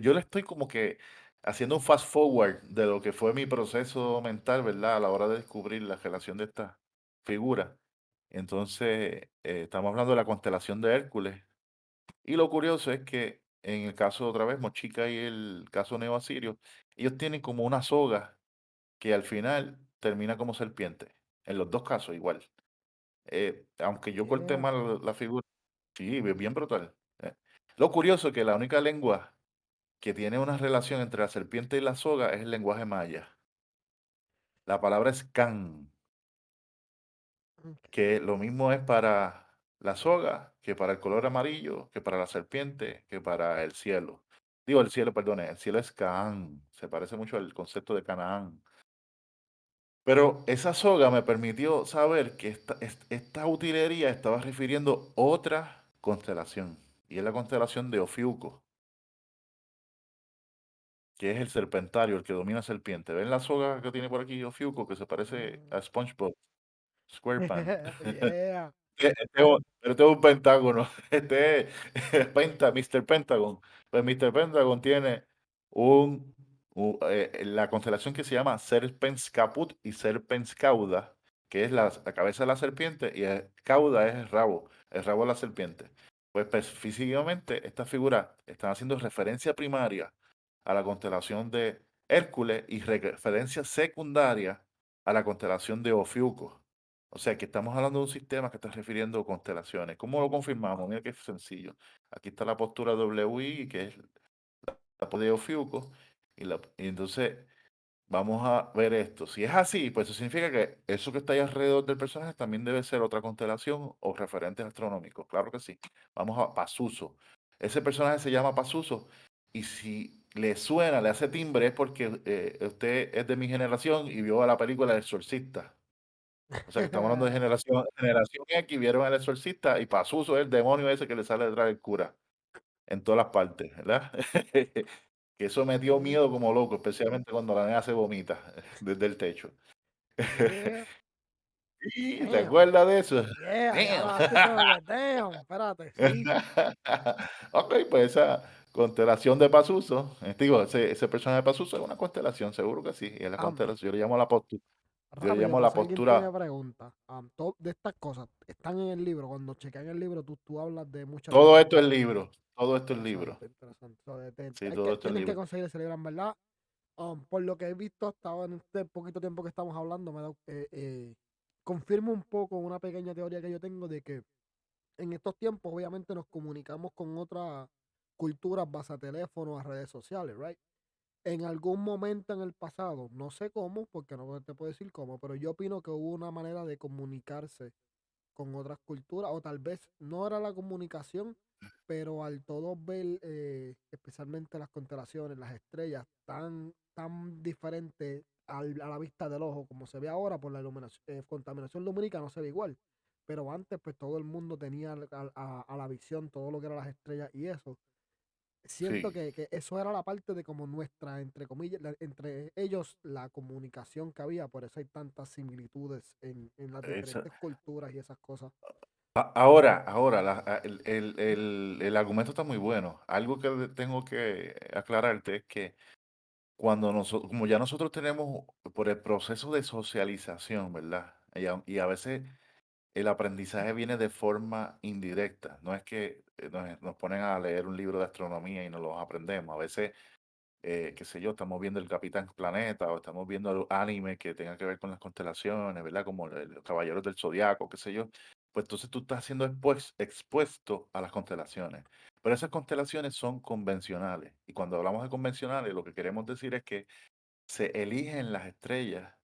yo le estoy como que haciendo un fast forward de lo que fue mi proceso mental, ¿verdad? A la hora de descubrir la relación de estas figuras. Entonces, estamos hablando de la constelación de Hércules. Y lo curioso es que en el caso otra vez, Mochica y el caso neoasirio, ellos tienen como una soga que al final termina como serpiente. En los dos casos igual. Aunque yo corté ¿Qué? mal la figura, sí, bien brutal. eh. Lo curioso es que la única lengua que tiene una relación entre la serpiente y la soga es el lenguaje maya. La palabra es can, Ok. que lo mismo es para la soga, que para el color amarillo, que para la serpiente, que para el cielo. Digo, el cielo, perdone, el cielo es Canaán, se parece mucho al concepto de Canaán. Pero esa soga me permitió saber que esta utilería estaba refiriendo otra constelación, y es la constelación de Ofiuco, que es el serpentario, el que domina serpiente. ¿Ven la soga que tiene por aquí Ofiuco, que se parece Mm. a SpongeBob SquarePants? Yeah. Pero este es un pentágono, este es Mr. Pentagon. Pues Mr. Pentagon tiene la constelación que se llama Serpens Caput y Serpens Cauda, que es la cabeza de la serpiente, y el cauda es el rabo de la serpiente. Pues específicamente estas figuras están haciendo referencia primaria a la constelación de Hércules y referencia secundaria a la constelación de Ofiuco. O sea, que estamos hablando de un sistema que está refiriendo constelaciones. ¿Cómo lo confirmamos? Mira qué sencillo. Aquí está la postura WI, que es la postura de Ofiuco, y entonces vamos a ver esto. Si es así, pues eso significa que eso que está ahí alrededor del personaje también debe ser otra constelación o referentes astronómicos. Claro que sí. Vamos a Pazuzu. Ese personaje se llama Pazuzu, y si le suena, le hace timbre, es porque usted es de mi generación y vio la película El Exorcista. O sea, que estamos hablando de generación X, vieron El Exorcista y Pazuzu es el demonio ese que le sale detrás del cura, en todas las partes, ¿verdad? Que eso me dio Mm, miedo como loco, especialmente cuando la nena se vomita desde el techo. yeah. ¿Y te Damn. acuerdas de eso? Yeah, ya Damn. ahora estoy como que, damn, espérate, sí. Okey, pues esa constelación de Pazuzu, digo, ese personaje de Pazuzu es una constelación, seguro que sí, y es la Am, constelación, yo le rápido, llamo por la si alguien tiene postura. preguntas, de estas cosas están en el libro. Cuando chequean el libro, tú hablas de muchas de Todo estas esto es cosas. libro, todo esto es libro. Interesante, interesante. Sí, Hay todo que, esto es tienen que libro. conseguir ese libro, en verdad. Por lo que he visto hasta ahora en este poquito tiempo que estamos hablando, confirmo un poco una pequeña teoría que yo tengo de que en estos tiempos, obviamente, nos comunicamos con otras culturas base a teléfono, a redes sociales, ¿right? En algún momento en el pasado, no sé cómo, porque no te puedo decir cómo, pero yo opino que hubo una manera de comunicarse con otras culturas, o tal vez no era la comunicación, pero al todo ver, especialmente las constelaciones, las estrellas, tan diferentes a la vista del ojo como se ve ahora por la iluminación, contaminación lumínica no se ve igual. Pero antes, pues todo el mundo tenía a la visión todo lo que eran las estrellas y eso. Siento Sí, que eso era la parte de como nuestra, entre comillas, entre ellos, la comunicación que había, por eso hay tantas similitudes en las esa diferentes culturas y esas cosas. ahora, el argumento está muy bueno. Algo que tengo que aclararte es que cuando nosotros, como ya nosotros tenemos por el proceso de socialización, ¿verdad? Y a veces el aprendizaje viene de forma indirecta. No es que nos ponen a leer un libro de astronomía y nos lo aprendemos. A veces qué sé yo, estamos viendo el Capitán Planeta o estamos viendo algo anime que tenga que ver con las constelaciones, ¿verdad? Como los Caballeros del Zodiaco, qué sé yo. Pues entonces tú estás siendo expuesto a las constelaciones. Pero esas constelaciones son convencionales. Y cuando hablamos de convencionales, lo que queremos decir es que se eligen las estrellas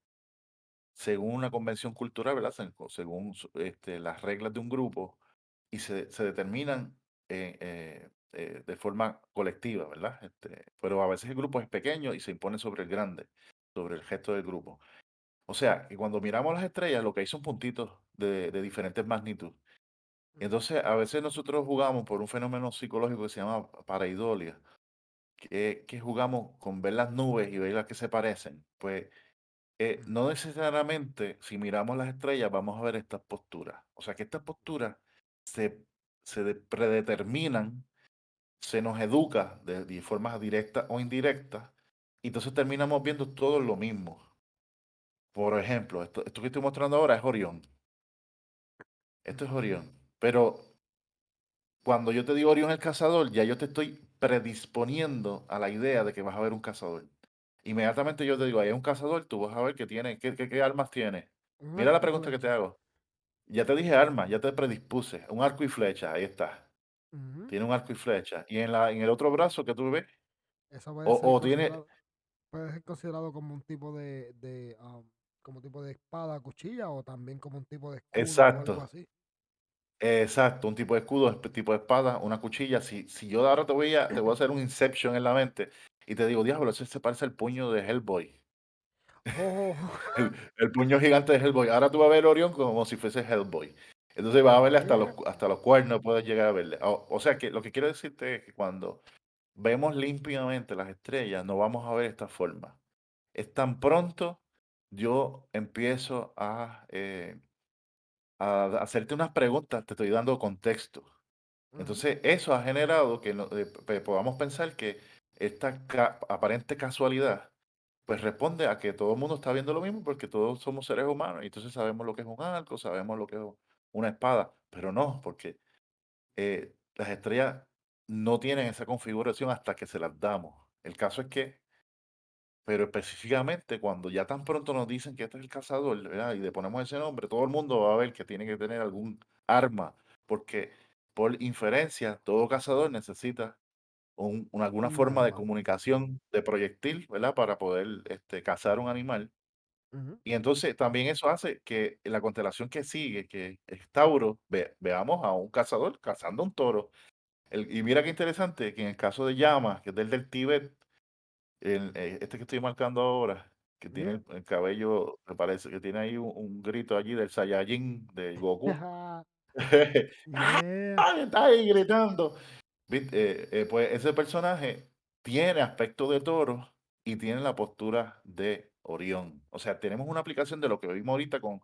según una convención cultural, ¿verdad? Según las reglas de un grupo y se determinan de forma colectiva, ¿verdad? Pero a veces el grupo es pequeño y se impone sobre el grande, sobre el gesto del grupo. O sea, que cuando miramos las estrellas, lo que hay son puntitos de diferentes magnitudes. Ujú, Entonces, a veces nosotros jugamos por un fenómeno psicológico que se llama pareidolia, que jugamos con ver las nubes y ver las que se parecen. Pues ujú, no necesariamente, si miramos las estrellas, vamos a ver estas posturas. O sea que estas posturas se, predeterminan, se nos educa de formas directas o indirectas, y entonces terminamos viendo todo lo mismo. Por ejemplo, esto que estoy mostrando ahora es Orión. Esto es ujú, Orión. Pero cuando yo te digo Orión el cazador, ya yo te estoy predisponiendo a la idea de que vas a ver un cazador. Inmediatamente yo te digo, ahí hay un cazador, tú vas a ver que tiene, qué armas tiene. un Mira la arco y pregunta que te flecha. hago. Ya te dije armas, ya te predispuse. Un arco y flecha, ahí está. Ujú. Tiene un arco y flecha. Y en el otro brazo que tú ves, Eso o tiene. puede ser considerado como un tipo como tipo de espada, cuchilla, o también como un tipo de escudo o algo Exacto, así. exacto, un tipo de escudo, tipo de espada, una cuchilla. Si yo ahora te voy a hacer un Inception en la mente y te digo, diablo, ese se parece al puño de Hellboy. Oh, El puño gigante de Hellboy. Ahora tú vas a ver Orión como si fuese Hellboy. Entonces vas a verle mira. hasta los cuernos, puedes llegar a verle. O sea que lo que quiero decirte es que cuando vemos limpiamente las estrellas, no vamos a ver esta forma. Es tan pronto yo empiezo a hacerte unas preguntas, te estoy dando contexto. Ujú, Entonces, eso ha generado que podamos pensar que esta aparente casualidad, pues responde a que todo el mundo está viendo lo mismo porque todos somos seres humanos y entonces sabemos lo que es un arco, sabemos lo que es una espada, pero no, porque las estrellas no tienen esa configuración hasta que se las damos. El caso es que, pero específicamente cuando ya tan pronto nos dicen que este es el cazador, ¿verdad? Y le ponemos ese nombre, todo el mundo va a ver que tiene que tener algún arma, porque por inferencia, todo cazador necesita alguna un forma de arma. comunicación de proyectil, ¿verdad? Para poder cazar un animal. Ujú. Y entonces también eso hace que en la constelación que sigue, que es Tauro, veamos a un cazador cazando un toro. Y mira qué interesante que en el caso de Llama, que es del Tíbet, este que estoy marcando ahora, que tiene Ujú. el cabello, me parece que tiene ahí un grito allí del Saiyajin de Goku. Yeah. ¡Ah! Está ahí gritando. Pues ese personaje tiene aspecto de toro y tiene la postura de Orión. O sea, tenemos una aplicación de lo que vimos ahorita con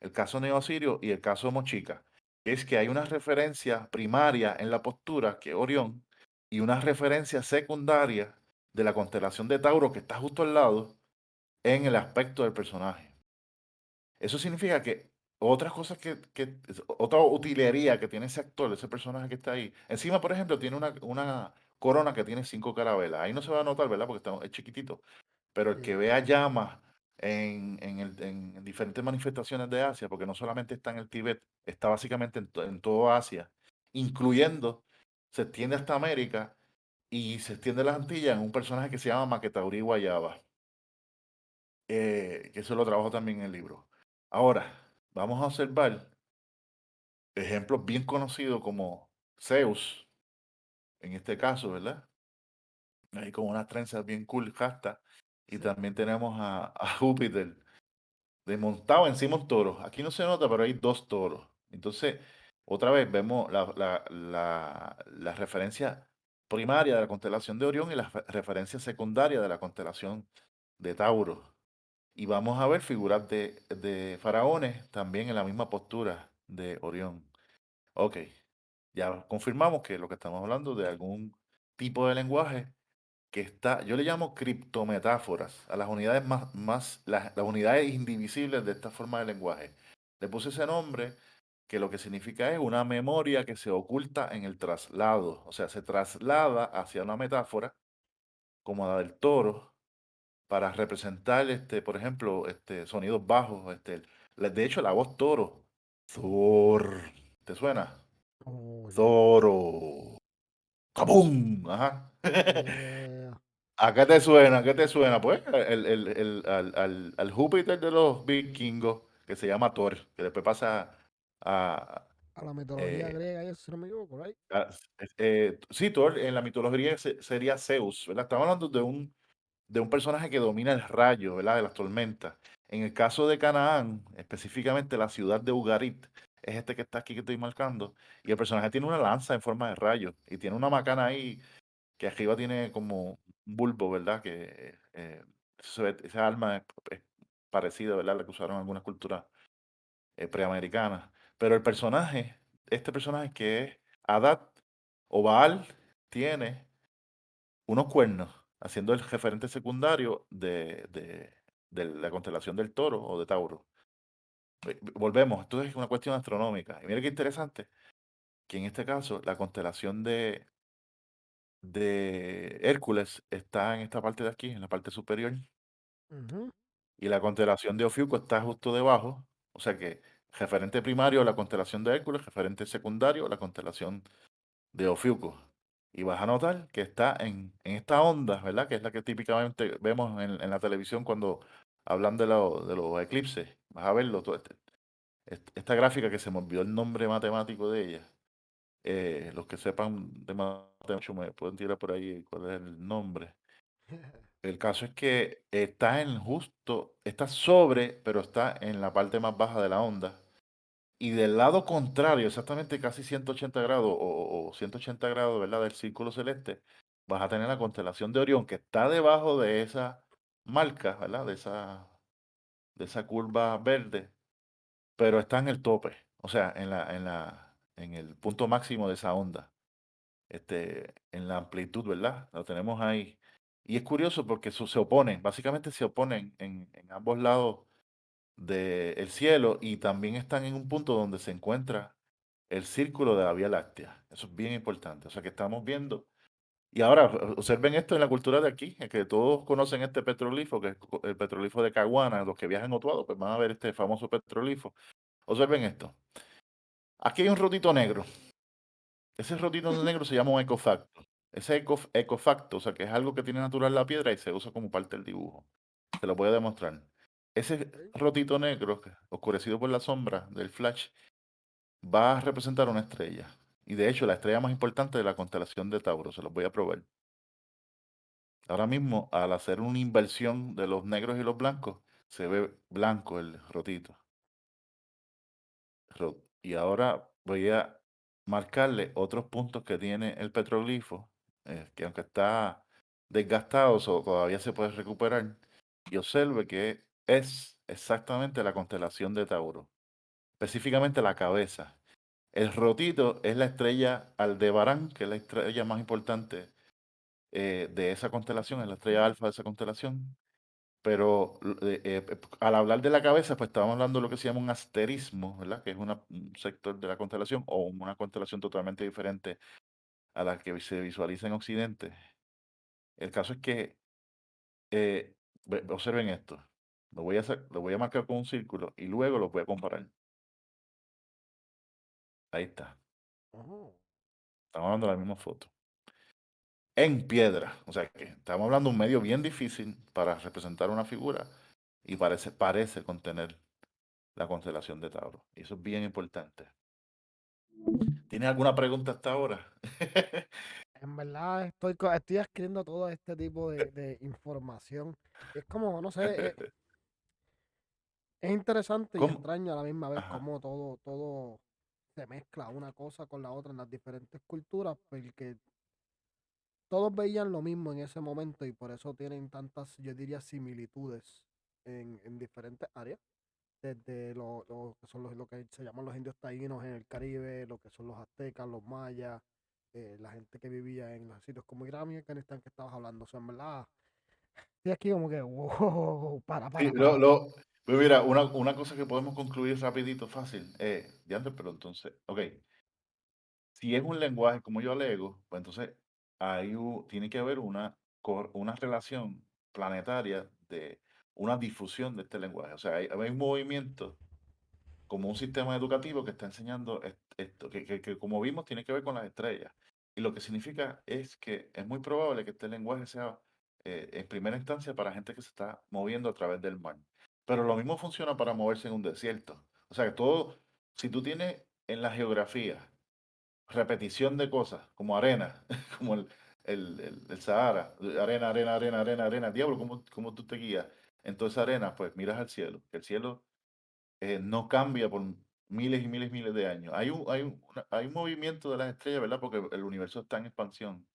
el caso Neo Asirio y el caso Mochica. Es que hay una referencia primaria en la postura, que es Orión, y una referencia secundaria de la constelación de Tauro, que está justo al lado, en el aspecto del personaje. Eso significa que otras cosas otra utilería que tiene ese actor, ese personaje que está ahí. Encima, por ejemplo, tiene una corona que tiene 5 carabelas. Ahí no se va a notar, ¿verdad? Porque es chiquitito. Pero el Sí. que vea llamas en diferentes manifestaciones de Asia, porque no solamente está en el Tíbet, está básicamente en todo Asia, incluyendo, se extiende hasta América y se extiende a las Antillas en un personaje que se llama Maquetauri Guayaba, que eso lo trabajo también en el libro. Ahora, vamos a observar ejemplos bien conocidos como Zeus, en este caso, ¿verdad? Ahí con unas trenzas bien cool, hasta. Y Sí. también tenemos a Júpiter, de montado encima un toro. Aquí no se nota, pero hay dos toros. Entonces, otra vez vemos la referencia primaria de la constelación de Orión y la referencia secundaria de la constelación de Tauro. Y vamos a ver figuras de faraones también en la misma postura de Orión. Ok, ya confirmamos que lo que estamos hablando de algún tipo de lenguaje que está, yo le llamo criptometáforas a las unidades las unidades indivisibles de esta forma de lenguaje. Le puse ese nombre que lo que significa es una memoria que se oculta en el traslado, o sea, se traslada hacia una metáfora como la del toro para representar, por ejemplo, sonidos bajos, de hecho la voz toro, Thor, ¿te suena? Oh, yeah. Toro, ¡kabum! Ajá. Yeah. ¿A qué te suena? ¿A qué te suena? Pues al Júpiter de los vikingos, que se llama Thor, que después pasa a... A la mitología eh, griega, y eso, si no me equivoco, right? sí, Thor en la mitología sería Zeus, ¿verdad? Estamos hablando de un personaje que domina el rayo, ¿verdad? De las tormentas. En el caso de Canaán, específicamente la ciudad de Ugarit, es este que está aquí que estoy marcando, y el personaje tiene una lanza en forma de rayo y tiene una macana ahí que arriba tiene como un bulbo, ¿verdad? Que esa arma es parecida, ¿verdad? A la que usaron algunas culturas preamericanas. Pero este personaje que es Adad o Baal, tiene unos cuernos, haciendo el referente secundario de la constelación del Toro o de Tauro. Volvemos, esto es una cuestión astronómica. Y mira qué interesante, que en este caso la constelación de Hércules está en esta parte de aquí, en la parte superior, Ujú. y la constelación de Ofiuco está justo debajo. O sea que referente primario, la constelación de Hércules, referente secundario, la constelación de Ofiuco. Y vas a notar que está en esta onda, ¿verdad? Que es la que típicamente vemos en la televisión cuando hablan de los eclipses. Vas a verlo todo. esta gráfica que se me olvidó el nombre matemático de ella. Los que sepan de matemáticas me pueden tirar por ahí cuál es el nombre. El caso es que está sobre, pero está en la parte más baja de la onda. Y del lado contrario, exactamente casi 180 grados o 180 grados, ¿verdad? Del círculo celeste, vas a tener la constelación de Orión, que está debajo de esa marca, ¿verdad? De esa curva verde, pero está en el tope, o sea, en el punto máximo de esa onda, en la amplitud, ¿verdad? Lo tenemos ahí. Y es curioso porque se oponen, básicamente se oponen en ambos lados del cielo y también están en un punto donde se encuentra el círculo de la Vía Láctea. Eso es bien importante. O sea que estamos viendo. Y ahora, observen esto en la cultura de aquí, que todos conocen este petrolifo, que es el petrolifo de Caguana. Los que viajan a Utuado, pues van a ver este famoso petrolifo. Observen esto. Aquí hay un rotito negro. Ese rotito negro se llama un ecofacto. Ese ecofacto, o sea, que es algo que tiene natural la piedra y se usa como parte del dibujo. Se lo voy a demostrar. Ese Ok. rotito negro, oscurecido por la sombra del flash, va a representar una estrella. Y de hecho, la estrella más importante de la constelación de Tauro, se los voy a probar. Ahora mismo, al hacer una inversión de los negros y los blancos, se ve blanco el rotito. Y ahora voy a marcarle otros puntos que tiene el petroglifo, que aunque está desgastado, todavía se puede recuperar. Y observe que es exactamente la constelación de Tauro, específicamente la cabeza. El rotito es la estrella Aldebarán, que es la estrella más importante de esa constelación, es la estrella alfa de esa constelación. Pero al hablar de la cabeza, pues estábamos hablando de lo que se llama un asterismo, ¿verdad? Que es un sector de la constelación o una constelación totalmente diferente a la que se visualiza en Occidente. El caso es que, eh, observen esto, lo voy a marcar con un círculo y luego lo voy a comparar. Ahí está, Oh, estamos hablando de la misma foto. En piedra. O sea que estamos hablando de un medio bien difícil para representar una figura y parece contener la constelación de Tauro. Y eso es bien importante. ¿Tienes alguna pregunta hasta ahora? en verdad estoy adquiriendo todo este tipo de información. Y es como, no sé, es interesante y ¿Cómo? extraño a la misma vez Ajá. cómo todo se mezcla una cosa con la otra en las diferentes culturas, porque todos veían lo mismo en ese momento y por eso tienen tantas, yo diría, similitudes en diferentes áreas, desde lo que son lo que se llaman los indios taínos en el Caribe, lo que son los aztecas, los mayas, la gente que vivía en los sitios como Irán y Afganistán que estabas hablando. O sea, en verdad, estoy aquí como que, wow, Sí, para. pues mira, una cosa que podemos concluir rapidito, fácil. Diantre, pero entonces, ok, si es un lenguaje como yo alego, pues entonces tiene que haber una relación planetaria de una difusión de este lenguaje. O sea, hay un movimiento como un sistema educativo que está enseñando esto, que como vimos tiene que ver con las estrellas. Y lo que significa es que es muy probable que este lenguaje sea en primera instancia para gente que se está moviendo a través del mar. Pero lo mismo funciona para moverse en un desierto. O sea que si tú tienes en la geografía repetición de cosas, como arena, como el Sahara, arena, arena, arena, arena, arena, diablo, ¿cómo tú te guías? Entonces arena, pues miras al cielo, que el cielo no cambia por miles y miles y miles de años. Hay un movimiento de las estrellas, ¿verdad? Porque el universo está en expansión.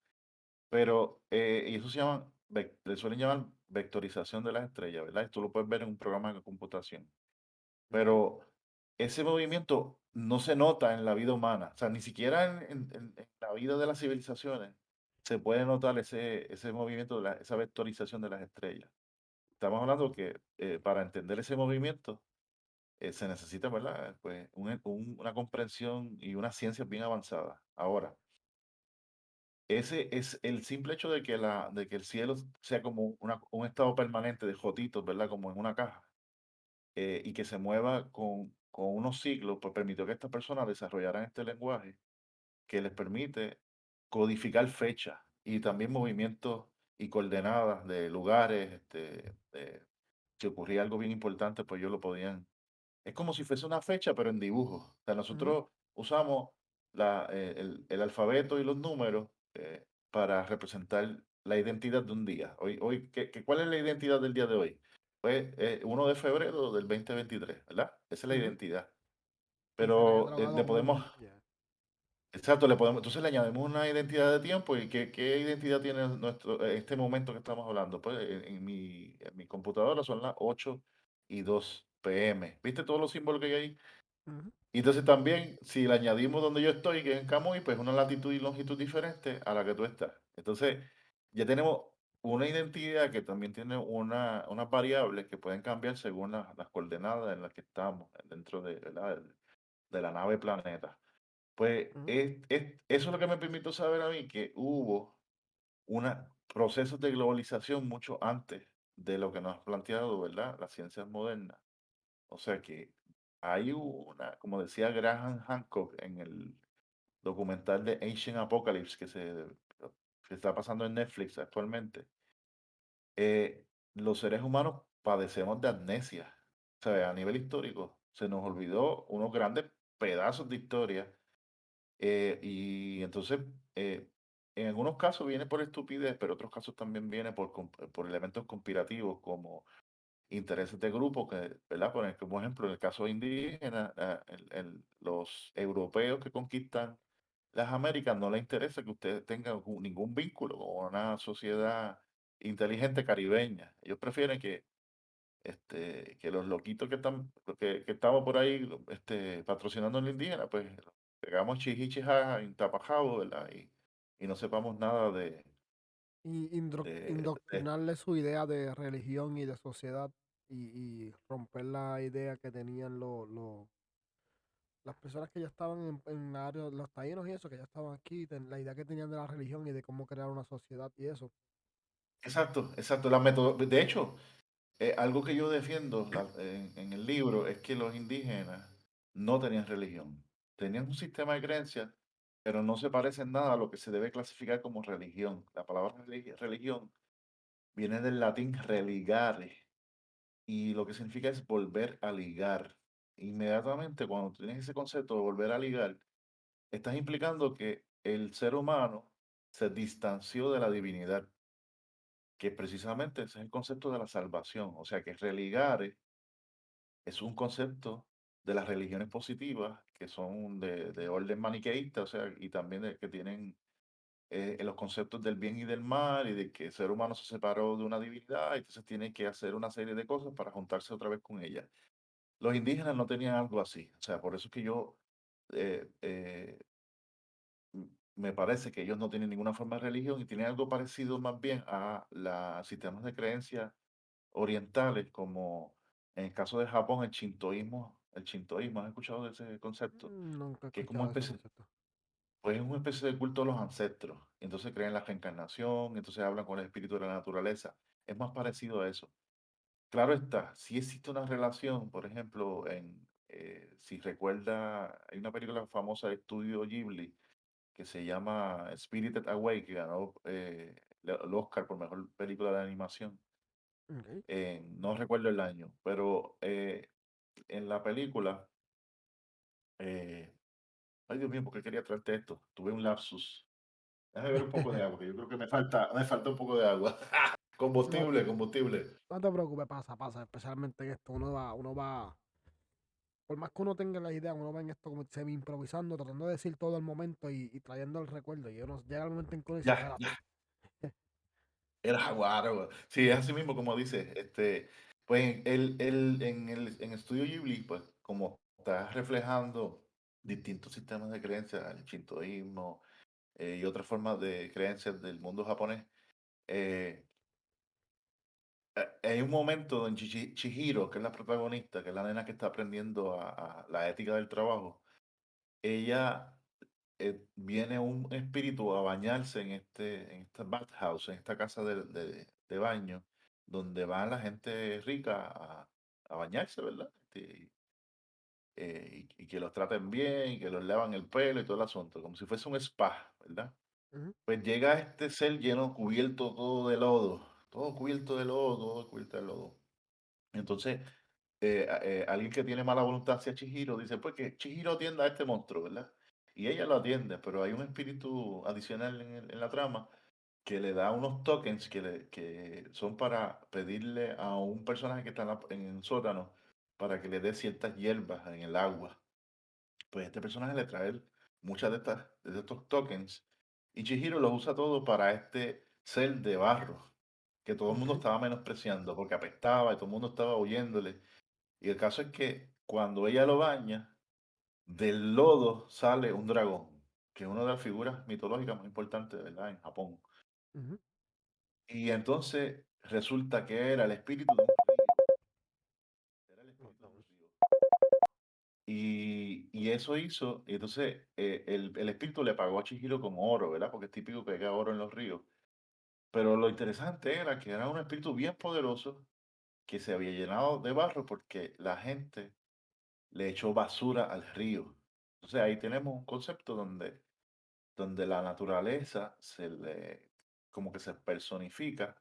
Pero, y eso le suelen llamar vectorización de las estrellas, ¿verdad? Esto lo puedes ver en un programa de computación. Ujú, Pero ese movimiento no se nota en la vida humana. O sea, ni siquiera en la vida de las civilizaciones se puede notar ese movimiento, esa vectorización de las estrellas. Estamos hablando que para entender ese movimiento se necesita, ¿verdad? Pues una comprensión y una ciencia bien avanzada. Ahora, ese es el simple hecho de que el cielo sea como un estado permanente de jotitos, ¿verdad? Como en una caja, y que se mueva con unos siglos, pues permitió que estas personas desarrollaran este lenguaje que les permite codificar fechas y también movimientos y coordenadas de lugares, si ocurría algo bien importante, pues ellos lo podían es como si fuese una fecha, pero en dibujo. O sea, Ujú, nosotros usamos el alfabeto y los números para representar la identidad de un día. Hoy, ¿cuál es la identidad del día de hoy? Pues 1 de febrero del 2023, ¿verdad? Esa es la ujú. identidad. Sí, se le ha Pero catalogado le como podemos, un día. exacto, le podemos, entonces le añadimos una identidad de tiempo. ¿Y qué identidad tiene este momento que estamos hablando? Pues en mi computadora son las 8:02 p.m. ¿Viste todos los símbolos que hay ahí? Ujú, Y entonces también, si le añadimos donde yo estoy, que es en Camuy, pues una latitud y longitud diferente a la que tú estás. Entonces, ya tenemos una identidad que también tiene unas variables que pueden cambiar según las coordenadas en las que estamos dentro ¿verdad? de la nave planeta. Pues ujú, eso es lo que me permitió saber a mí que hubo procesos de globalización mucho antes de lo que nos han planteado, ¿verdad? Las ciencias modernas. O sea que hay como decía Graham Hancock en el documental de Ancient Apocalypse que está pasando en Netflix actualmente, los seres humanos padecemos de amnesia. O sea, a nivel histórico, se nos olvidó unos grandes pedazos de historia y entonces, en algunos casos viene por estupidez, pero otros casos también viene por elementos conspirativos como intereses de grupo que, ¿verdad? Poner como ejemplo, en el caso indígena, los europeos que conquistan las Américas no les interesa que ustedes tengan ningún vínculo con una sociedad inteligente caribeña. Ellos prefieren que los loquitos que estamos por ahí patrocinando a los indígenas, pues pegamos chichijaja, tapajado, ¿verdad? Y no sepamos nada y de indoctrinarle su idea de religión y de sociedad y romper la idea que tenían las personas que ya estaban en la área, los taínos y eso, que ya estaban aquí, la idea que tenían de la religión y de cómo crear una sociedad y eso. Exacto, exacto. De hecho, algo que yo defiendo en el libro es que los indígenas no tenían religión. Tenían un sistema de creencias, pero no se parece en nada a lo que se debe clasificar como religión. La palabra religión viene del latín religare y lo que significa es volver a ligar. Inmediatamente, cuando tienes ese concepto de volver a ligar, estás implicando que el ser humano se distanció de la divinidad, que precisamente ese es el concepto de la salvación. O sea, que religare es un concepto de las religiones positivas que son de orden maniqueísta, o sea, y también que tienen los conceptos del bien y del mal y de que el ser humano se separó de una divinidad y entonces tiene que hacer una serie de cosas para juntarse otra vez con ella. Los indígenas no tenían algo así, o sea, por eso es que yo eh, eh, me parece que ellos no tienen ninguna forma de religión y tienen algo parecido más bien a los sistemas de creencias orientales, como en el caso de Japón, el shintoísmo, ¿has escuchado de ese concepto? Nunca he Que es como una escuchado ese especie, concepto. pues es una especie de culto a los ancestros. Entonces creen en la reencarnación, entonces hablan con el espíritu de la naturaleza. Es más parecido a eso. Claro está, si existe una relación, por ejemplo, si recuerda, hay una película famosa de estudio Ghibli que se llama Spirited Away, que ganó el Oscar por mejor película de animación. Ok. No recuerdo el año, pero en la película, eh, ay Dios mío, ¿por qué quería traerte esto? Tuve un lapsus. Déjame ver un poco de agua, que yo creo que me falta un poco de agua. No, Combustible, combustible. no te preocupes, pasa, especialmente en esto. Uno va, por más que uno tenga la idea, uno va en esto como semi improvisando, tratando de decir todo el momento y trayendo el recuerdo. Y uno llega el momento en que uno dice, Ya, ya, espérate. era jaguar. Sí, es así mismo como dice. Pues en Estudio Ghibli, pues como está reflejando distintos sistemas de creencias, el shintoísmo y otras formas de creencias del mundo japonés, eh, hay un momento en Chihiro, que es la protagonista, que es la nena que está aprendiendo a la ética del trabajo, ella viene un espíritu a bañarse en esta bathhouse, en esta casa de baño, donde va la gente rica a bañarse, ¿verdad? Y que los traten bien, y que los lavan el pelo y todo el asunto, como si fuese un spa, ¿verdad? Ujú, Pues llega este ser lleno, cubierto todo de lodo, todo cubierto de lodo, todo cubierto de lodo. Entonces, alguien que tiene mala voluntad hacia Chihiro dice, pues que Chihiro atienda a este monstruo, ¿verdad? Y ella lo atiende, pero hay un espíritu adicional en la trama que le da unos tokens que son para pedirle a un personaje que está en el sótano para que le dé ciertas hierbas en el agua. Pues este personaje le trae muchas de estos tokens y Chihiro los usa todo para este ser de barro que todo el Ok. mundo estaba menospreciando porque apestaba y todo el mundo estaba huyéndole. Y el caso es que cuando ella lo baña, del lodo sale un dragón, que es una de las figuras mitológicas más importantes, ¿verdad? En Japón. Ujú. Y entonces resulta que era el espíritu de un río. Era el espíritu de un río. Y eso hizo, y entonces el espíritu le pagó a Chihiro con oro, ¿verdad? Porque es típico que haya oro en los ríos. Pero lo interesante era que era un espíritu bien poderoso que se había llenado de barro porque la gente le echó basura al río. Entonces ahí tenemos un concepto donde la naturaleza como que se personifica.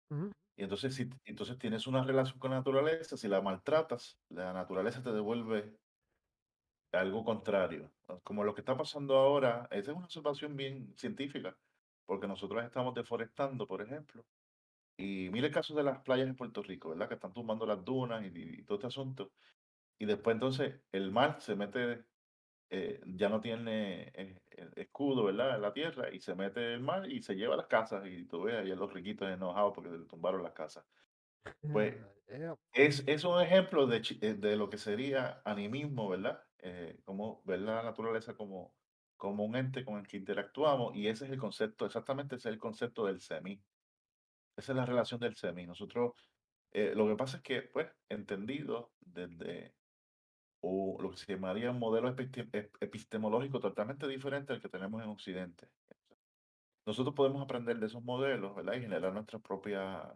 Ujú. Y entonces, si entonces tienes una relación con la naturaleza, si la maltratas, la naturaleza te devuelve algo contrario. Como lo que está pasando ahora, esa es una observación bien científica, porque nosotros estamos deforestando, por ejemplo, y mire el caso de las playas en Puerto Rico, ¿verdad? Que están tumbando las dunas y todo este asunto. Y después entonces el mar se mete, ya no tiene escudo, ¿verdad? En la tierra y se mete el mar y se lleva las casas y tú ves ahí a los riquitos enojados porque le tumbaron las casas. Pues Yeah. es un ejemplo de lo que sería animismo, ¿verdad? Como ver la naturaleza como un ente con el que interactuamos y ese es el concepto, exactamente ese es el concepto del semi. Esa es la relación del semi. Nosotros, lo que pasa es que, pues, entendido desde lo que se llamaría un modelo epistemológico totalmente diferente al que tenemos en Occidente. Nosotros podemos aprender de esos modelos, ¿verdad? Y generar nuestra propia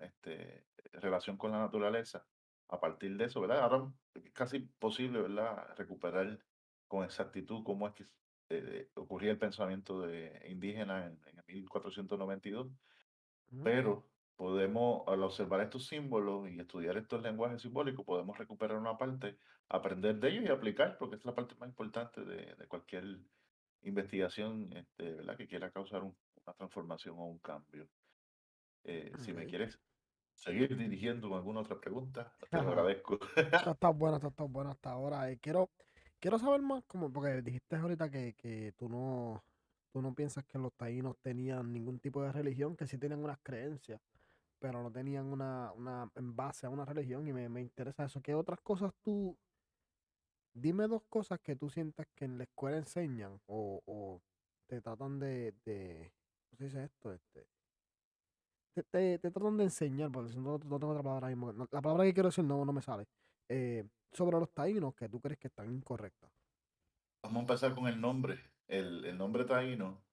relación con la naturaleza a partir de eso, ¿verdad? Ahora es casi posible, ¿verdad? Recuperar con exactitud cómo es que ocurría el pensamiento de indígena en 1492, Ok. pero podemos, al observar estos símbolos y estudiar estos lenguajes simbólicos, podemos recuperar una parte, aprender de ellos y aplicar, porque es la parte más importante de cualquier investigación, ¿verdad? Que quiera causar una transformación o un cambio. Si me Ok. quieres seguir dirigiendo con alguna otra pregunta, te lo Ajá. agradezco. Esto está bueno hasta ahora. Quiero saber más, como, porque dijiste ahorita que tú no piensas que los taínos tenían ningún tipo de religión, que sí tenían unas creencias, pero no tenían en base a una religión, y me interesa eso. ¿Qué otras cosas dime dos cosas que tú sientas que en la escuela enseñan o te tratan ¿cómo se dice esto? Te tratan de enseñar, porque si no tengo otra palabra ahora mismo. La palabra que quiero decir no me sale. Sobre los taínos que tú crees que están incorrectas. Vamos a empezar con el nombre. El nombre taíno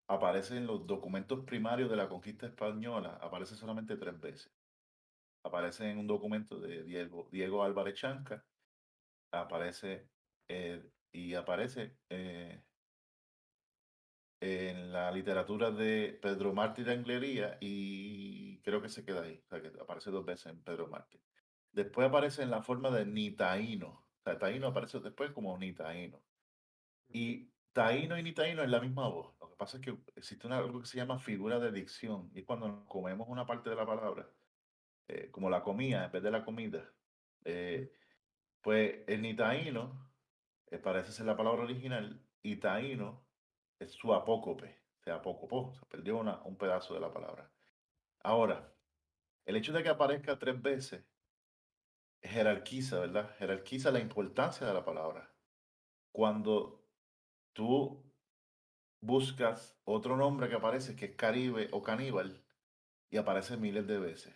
aparece en los documentos primarios de la conquista española, aparece solamente 3 veces. Aparece en un documento de Diego Álvarez Chanca, aparece y aparece en la literatura de Pedro Martí de Anglería y creo que se queda ahí, o sea, que aparece 2 veces en Pedro Martí. Después aparece en la forma de ni taíno, o sea, taíno aparece después como ni taíno. Ok. Y taíno y ni taíno es la misma voz. Lo que pasa es que existe algo que se llama figura de dicción y es cuando nos comemos una parte de la palabra, como la comida en vez de la comida. Mm. eh, pues el ni taíno parece ser la palabra original y taíno es su apócope, se apocopó, se perdió un pedazo de la palabra. Ahora, el hecho de que aparezca 3 veces jerarquiza, ¿verdad? Jerarquiza la importancia de la palabra. Cuando tú buscas otro nombre que aparece, que es Caribe o caníbal, y aparece miles de veces.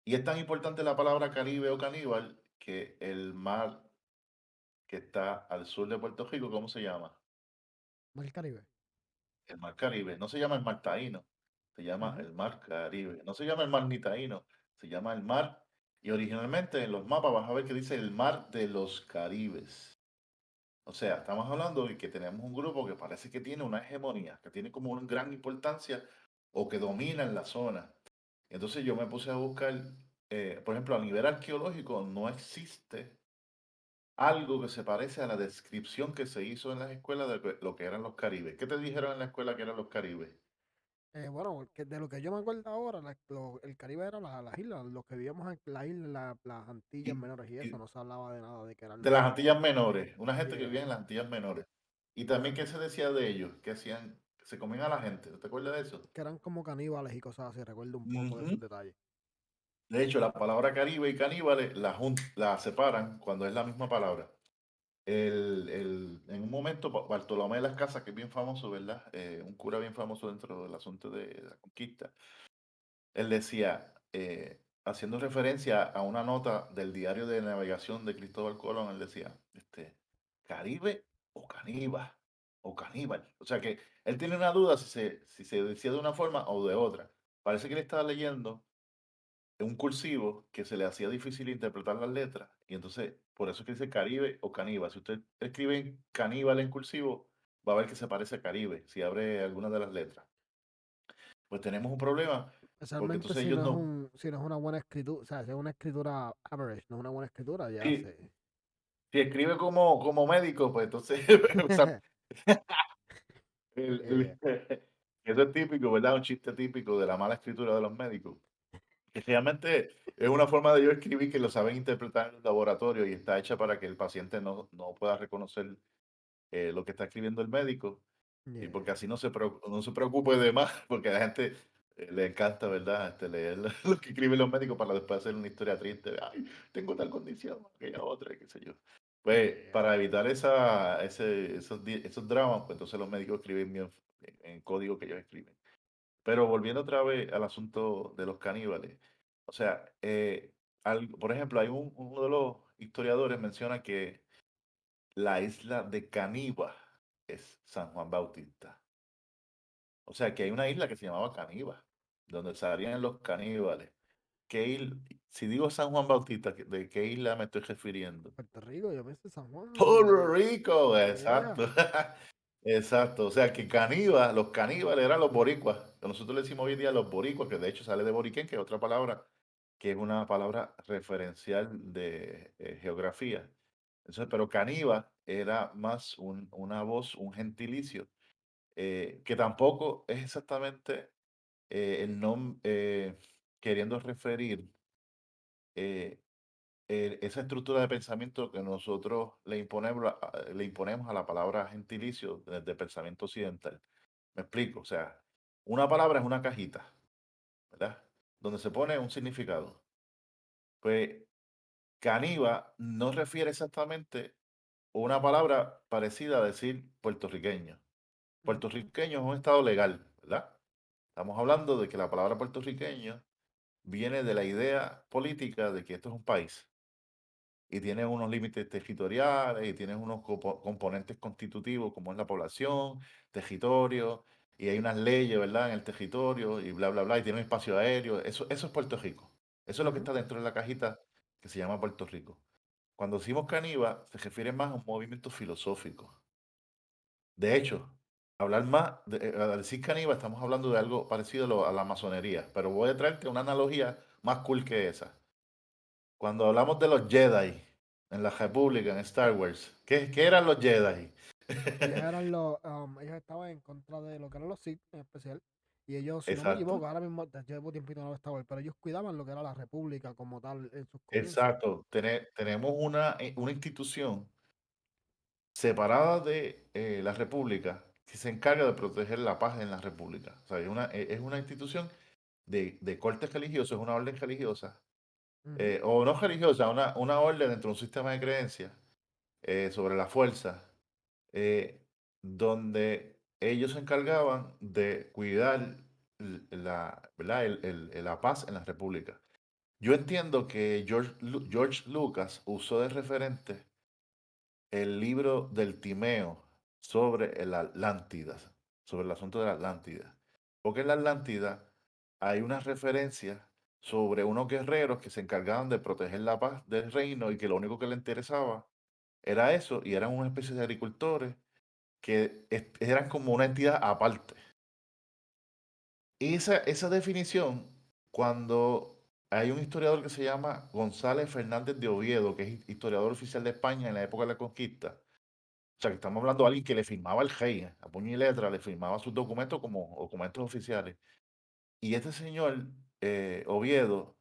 Y es tan importante la palabra Caribe o caníbal que el mar que está al sur de Puerto Rico, ¿cómo se llama? Mar Caribe. El mar Caribe. No se llama el mar Taíno, se llama Ujú. el mar Caribe. No se llama el mar ni Taíno, se llama el mar. Y originalmente en los mapas vas a ver que dice el mar de los Caribes. O sea, estamos hablando de que tenemos un grupo que parece que tiene una hegemonía, que tiene como una gran importancia o que domina en la zona. Entonces yo me puse a buscar por ejemplo, a nivel arqueológico no existe algo que se parece a la descripción que se hizo en las escuelas de lo que eran los caribes. ¿Qué te dijeron en la escuela que eran los caribes? Bueno, de lo que yo me acuerdo ahora, el Caribe era las islas, los que vivíamos en la isla, las Antillas Y, menores y eso, y no se hablaba de nada de que eran de los las indios. Antillas Menores, una gente que Yeah, vivía en las Antillas Menores. Y también, ¿qué se decía de ellos? Que hacían, que se comían a la gente. ¿Te acuerdas de eso? que eran como caníbales y cosas así, recuerdo un poco de Ujú. esos detalles. De hecho, la palabra Caribe y caníbales la separan cuando es la misma palabra. En un momento, Bartolomé de las Casas, que es bien famoso, ¿verdad? Un cura bien famoso dentro del asunto de la conquista. Él decía, haciendo referencia a una nota del diario de navegación de Cristóbal Colón, él decía, Caribe o caníbal. O sea que él tiene una duda si se decía de una forma o de otra. Parece que él estaba leyendo un cursivo que se le hacía difícil interpretar las letras, y entonces por eso es que dice Caribe o caníbal. Si usted escribe caníbal en cursivo, va a ver que se parece a Caribe, si abre alguna de las letras. Pues tenemos un problema, porque Especialmente entonces si ellos no es no. si no es una buena escritura, o sea, si es una escritura average, no es una buena escritura, ya Sí, sé. si escribe como médico, pues entonces, o sea, Yeah, eso es típico, ¿verdad? Un chiste típico de la mala escritura de los médicos. Que realmente es una forma de yo escribir que lo saben interpretar en el laboratorio y está hecha para que el paciente no pueda reconocer lo que está escribiendo el médico, y yeah, porque así no se preocupe de más, porque a la gente le encanta, ¿verdad? Leer lo que escriben los médicos para después hacer una historia triste. Ay, tengo tal condición, aquella otra, qué sé yo. Pues yeah. para evitar esos dramas, pues entonces los médicos escriben bien en código que ellos escriben. Pero volviendo otra vez al asunto de los caníbales, o sea, por ejemplo, uno de los historiadores menciona que la isla de Caníbal es San Juan Bautista. O sea, que hay una isla que se llamaba Caníbal, donde salían los caníbales. Si digo San Juan Bautista, ¿de qué isla me estoy refiriendo? Puerto Rico, yo pensé San Puerto Juan. Rico, Yeah. exacto. Exacto. O sea, que los caníbales eran los boricuas. Que nosotros le decimos hoy en día los boricuas, que de hecho sale de boriquén, que es otra palabra, que es una palabra referencial de geografía. Entonces, pero caníbal era más una voz, un gentilicio, que tampoco es exactamente el nombre, queriendo referir eh, esa estructura de pensamiento que nosotros le imponemos a la palabra gentilicio desde el pensamiento occidental. Me explico, o sea, una palabra es una cajita, ¿verdad? Donde se pone un significado. Pues caníbal no refiere exactamente a una palabra parecida a decir puertorriqueño. Ujú, Puertorriqueño es un estado legal, ¿verdad? Estamos hablando de que la palabra puertorriqueño viene de la idea política de que esto es un país y tiene unos límites territoriales y tiene unos componentes constitutivos como es la población, territorio, y hay unas leyes, ¿verdad?, en el territorio y bla, bla, bla, y tiene un espacio aéreo. Eso es Puerto Rico. Eso es lo que ujú. está dentro de la cajita que se llama Puerto Rico. Cuando decimos caníbal, se refiere más a un movimiento filosófico. De hecho, al decir caníbal, estamos hablando de algo parecido a la masonería, pero voy a traerte una analogía más cool que esa. Cuando hablamos de los Jedi en la República, en Star Wars, ¿qué eran los Jedi? Ellos eran ellos estaban en contra de lo que eran los Sith en especial. Y ellos, si no me equivoco, Exacto, ahora mismo llevo tiempito no Star Wars, pero ellos cuidaban lo que era la República como tal en sus comienzos. exacto. Tenemos una institución separada de la República que se encarga de proteger la paz en la República. O sea, es una institución de corte religioso, es una orden religiosa, Ujú, o no religiosa, una orden dentro de un sistema de creencias sobre la fuerza, eh, donde ellos se encargaban de cuidar ¿verdad? La paz en la República. Yo entiendo que George Lucas usó de referente el libro del Timeo sobre el Atlántida, sobre el asunto de la Atlántida. Porque en la Atlántida hay unas referencias sobre unos guerreros que se encargaban de proteger la paz del reino y que lo único que les interesaba era eso, y eran una especie de agricultores que eran como una entidad aparte. Y esa definición, cuando hay un historiador que se llama González Fernández de Oviedo, que es historiador oficial de España en la época de la conquista. O sea, que estamos hablando de alguien que le firmaba el rey, a puño y letra, le firmaba sus documentos como documentos oficiales. Y este señor, Oviedo,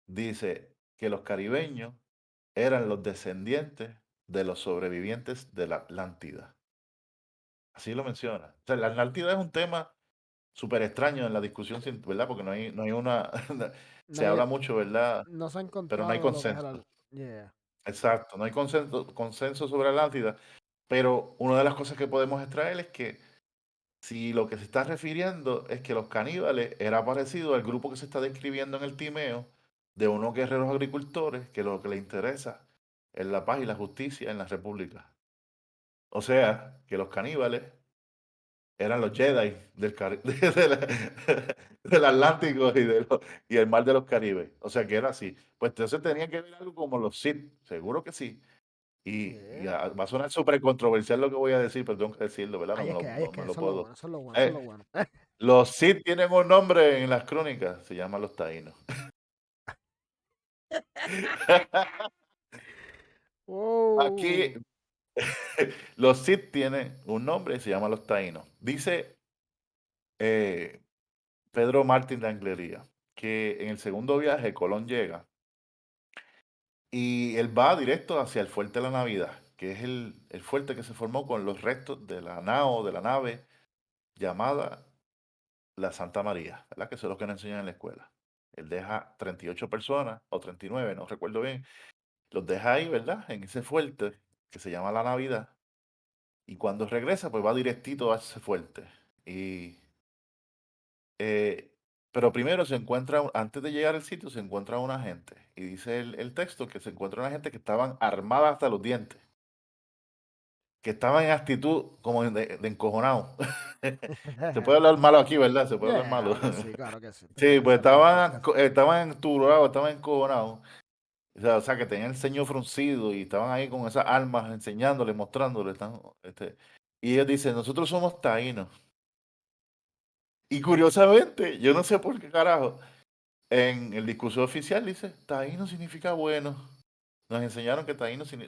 dice que los caribeños eran los descendientes de los sobrevivientes de la Atlántida. Así lo menciona. O sea, la Atlántida es un tema súper extraño en la discusión, ¿verdad? Porque no hay una... Se Nadie, habla mucho, ¿verdad? no se ha Pero no hay encontrado lo que es consenso. Yeah. Exacto, no hay consenso sobre Atlántida. Pero una de las cosas que podemos extraer es que si lo que se está refiriendo es que los caníbales era parecido al grupo que se está describiendo en el Timeo de unos guerreros agricultores que lo que les interesa es la paz y la justicia en la República. O sea, que los caníbales eran los Jedi del Atlántico y el mar de los Caribes. O sea, que era así. Pues entonces tenía que ver algo como los Sith, seguro que sí. Yeah. Va a sonar súper controversial lo que voy a decir, pero tengo que decirlo, ¿verdad? Ay, es No que me lo eso es lo puedo. bueno, eso es lo bueno, eso es Eh, lo bueno. los Sith tienen un nombre en las crónicas, se llaman los taínos. Aquí, Wow. los Sith tienen un nombre y se llaman los taínos. Dice eh, Pedro Martín de Anglería que en el segundo viaje Colón llega y él va directo hacia el Fuerte de la Navidad, que es el fuerte que se formó con los restos de la nao, de la nave llamada la Santa María, ¿verdad? Que eso es lo que nos enseñan en la escuela. Él deja 38 personas, o 39, no recuerdo bien, los deja ahí, ¿verdad? En ese fuerte que se llama la Navidad. Y cuando regresa, pues va directito a ese fuerte. Y, eh, pero primero se encuentra, antes de llegar al sitio, se encuentra una gente. Y dice el texto que se encuentra una gente que estaban armadas hasta los dientes, que estaban en actitud como de encojonado. Se puede hablar malo aquí, ¿verdad? Se puede hablar Yeah, malo. claro que sí. Este Sí, pues podcast es para el podcast. estaban enturados, estaban encojonados. O sea, que tenían el ceño fruncido y estaban ahí con esas armas enseñándole, mostrándole. Y ellos dicen, nosotros somos taínos. Y curiosamente, yo no sé por qué carajo, en el discurso oficial dice, taíno significa bueno. Nos enseñaron que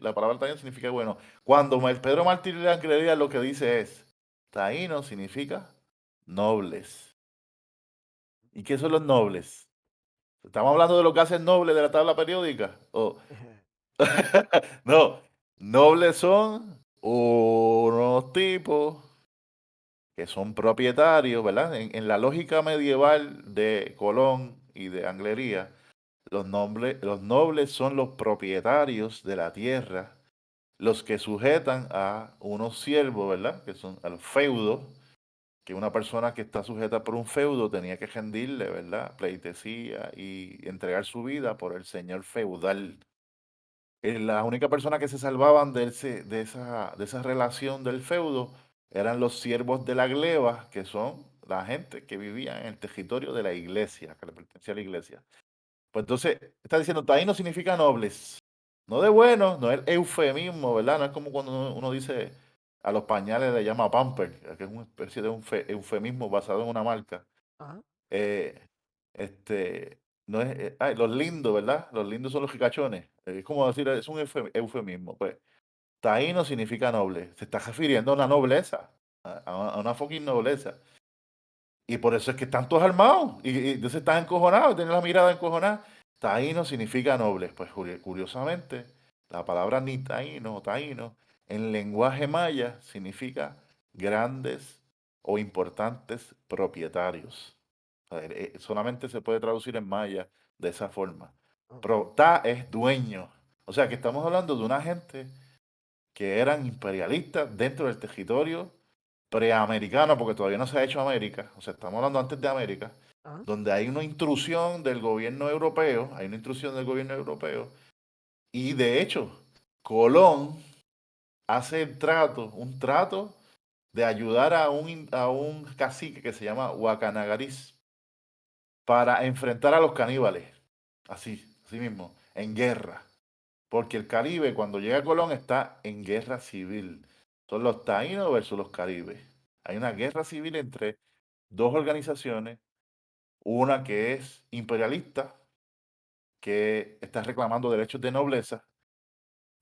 la palabra taíno significa bueno. Cuando el Pedro Martínez de la Anglería lo que dice es, taíno significa nobles. ¿Y qué son los nobles? ¿Estamos hablando de los gases nobles de la tabla periódica? No, nobles son unos tipos que son propietarios, ¿verdad? En la lógica medieval de Colón y de Anglería, los nobles son los propietarios de la tierra, los que sujetan a unos siervos, ¿verdad? Que son al feudo, que una persona que está sujeta por un feudo tenía que rendirle, ¿verdad? Pleitesía y entregar su vida por el señor feudal. Las únicas personas que se salvaban de esa relación del feudo eran los siervos de la gleba, que son la gente que vivía en el territorio de la iglesia, que le pertenecía a la iglesia. Pues entonces, está diciendo, taíno significa nobles. No de bueno, no es eufemismo, ¿verdad? No es como cuando uno dice a los pañales le llama pamper, que es una especie de eufemismo basado en una marca. Ajá. Eh, no es, los lindos, ¿verdad? Los lindos son los ricachones. Es como decir, es un eufemismo. Pues, taíno significa noble. Se está refiriendo a una nobleza, a una fucking nobleza. Y por eso es que están todos armados. Y entonces están encojonados, tienen la mirada encojonada. Taíno significa noble. Pues curiosamente, la palabra ni taíno o taíno en lenguaje maya significa grandes o importantes propietarios. A ver, solamente se puede traducir en maya de esa forma. Ok. Pero ta es dueño. O sea que estamos hablando de una gente que eran imperialistas dentro del territorio preamericano, porque todavía no se ha hecho América, o sea, estamos hablando antes de América, Ajá. donde hay una intrusión del gobierno europeo, hay una intrusión del gobierno europeo, y de hecho, Colón hace un trato de ayudar a un cacique que se llama Huacanagariz para enfrentar a los caníbales, así mismo, en guerra. Porque el Caribe, cuando llega Colón, está en guerra civil. Son los taínos versus los caribes. Hay una guerra civil entre dos organizaciones, una que es imperialista que está reclamando derechos de nobleza,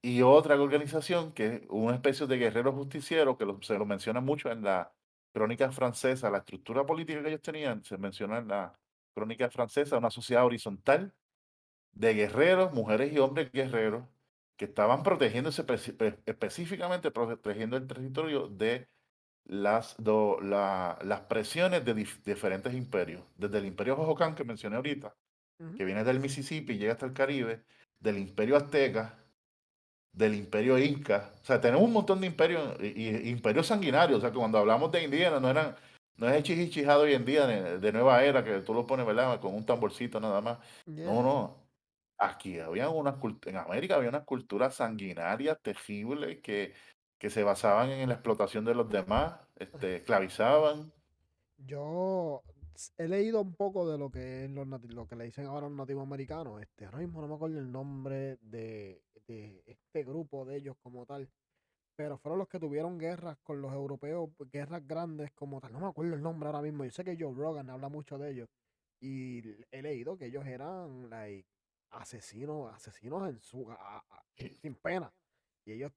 y otra organización que es una especie de guerrero justiciero que se lo menciona mucho en la crónica francesa, la estructura política que ellos tenían, se menciona en la crónica francesa, una sociedad horizontal de guerreros, mujeres y hombres guerreros que estaban protegiéndose específicamente protegiendo el territorio de las presiones de diferentes imperios, desde el imperio Hohokam que mencioné ahorita, Ujú. que viene del Mississippi y llega hasta el Caribe, del imperio azteca, del imperio inca. O sea, tenemos un montón de imperios, y imperios sanguinarios. O sea, que cuando hablamos de indígenas, no es el chichijado hoy en día de nueva era, que tú lo pones, ¿verdad? Con un tamborcito nada más. No, Yeah. no. Aquí había en América había unas culturas sanguinarias, terribles, que se basaban en la explotación de los demás, esclavizaban. Yo he leído un poco de lo que es lo que le dicen ahora los nativos americanos. Ahora mismo no me acuerdo el nombre de este grupo de ellos como tal, pero fueron los que tuvieron guerras con los europeos, pues, guerras grandes como tal. No me acuerdo el nombre ahora mismo. Yo sé que Joe Rogan habla mucho de ellos y he leído que ellos eran like, asesinos sin pena. Y ellos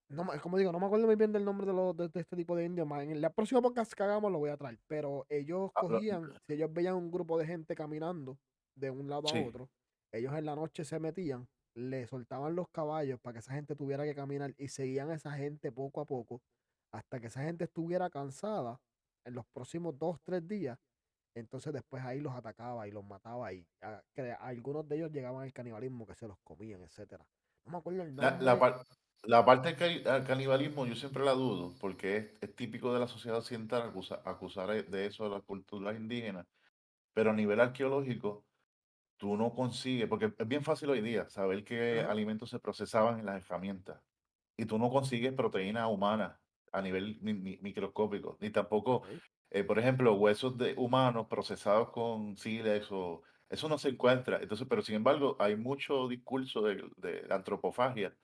no, como digo, no me acuerdo muy bien del nombre de este tipo de indios. En el próximo podcast que hagamos lo voy a traer. Pero ellos Hablo- cogían, si ellos veían un grupo de gente caminando de un lado a Sí. otro, ellos en la noche se metían, le soltaban los caballos para que esa gente tuviera que caminar y seguían a esa gente poco a poco hasta que esa gente estuviera cansada en los próximos 2, 3 días. Entonces después ahí los atacaba y los mataba y algunos de ellos llegaban al canibalismo que se los comían, etcétera. No me acuerdo el La, la, nombre. par- la parte del canibalismo yo siempre la dudo, porque es típico de la sociedad occidental acusar de eso a las culturas indígenas, pero a nivel arqueológico tú no consigues, porque es bien fácil hoy día saber qué Ajá. alimentos se procesaban en las herramientas, y tú no consigues proteína humana a nivel microscópico, ni tampoco, Ok. por ejemplo, huesos de humanos procesados con sílex o eso no se encuentra. Entonces, pero sin embargo, hay mucho discurso de antropofagia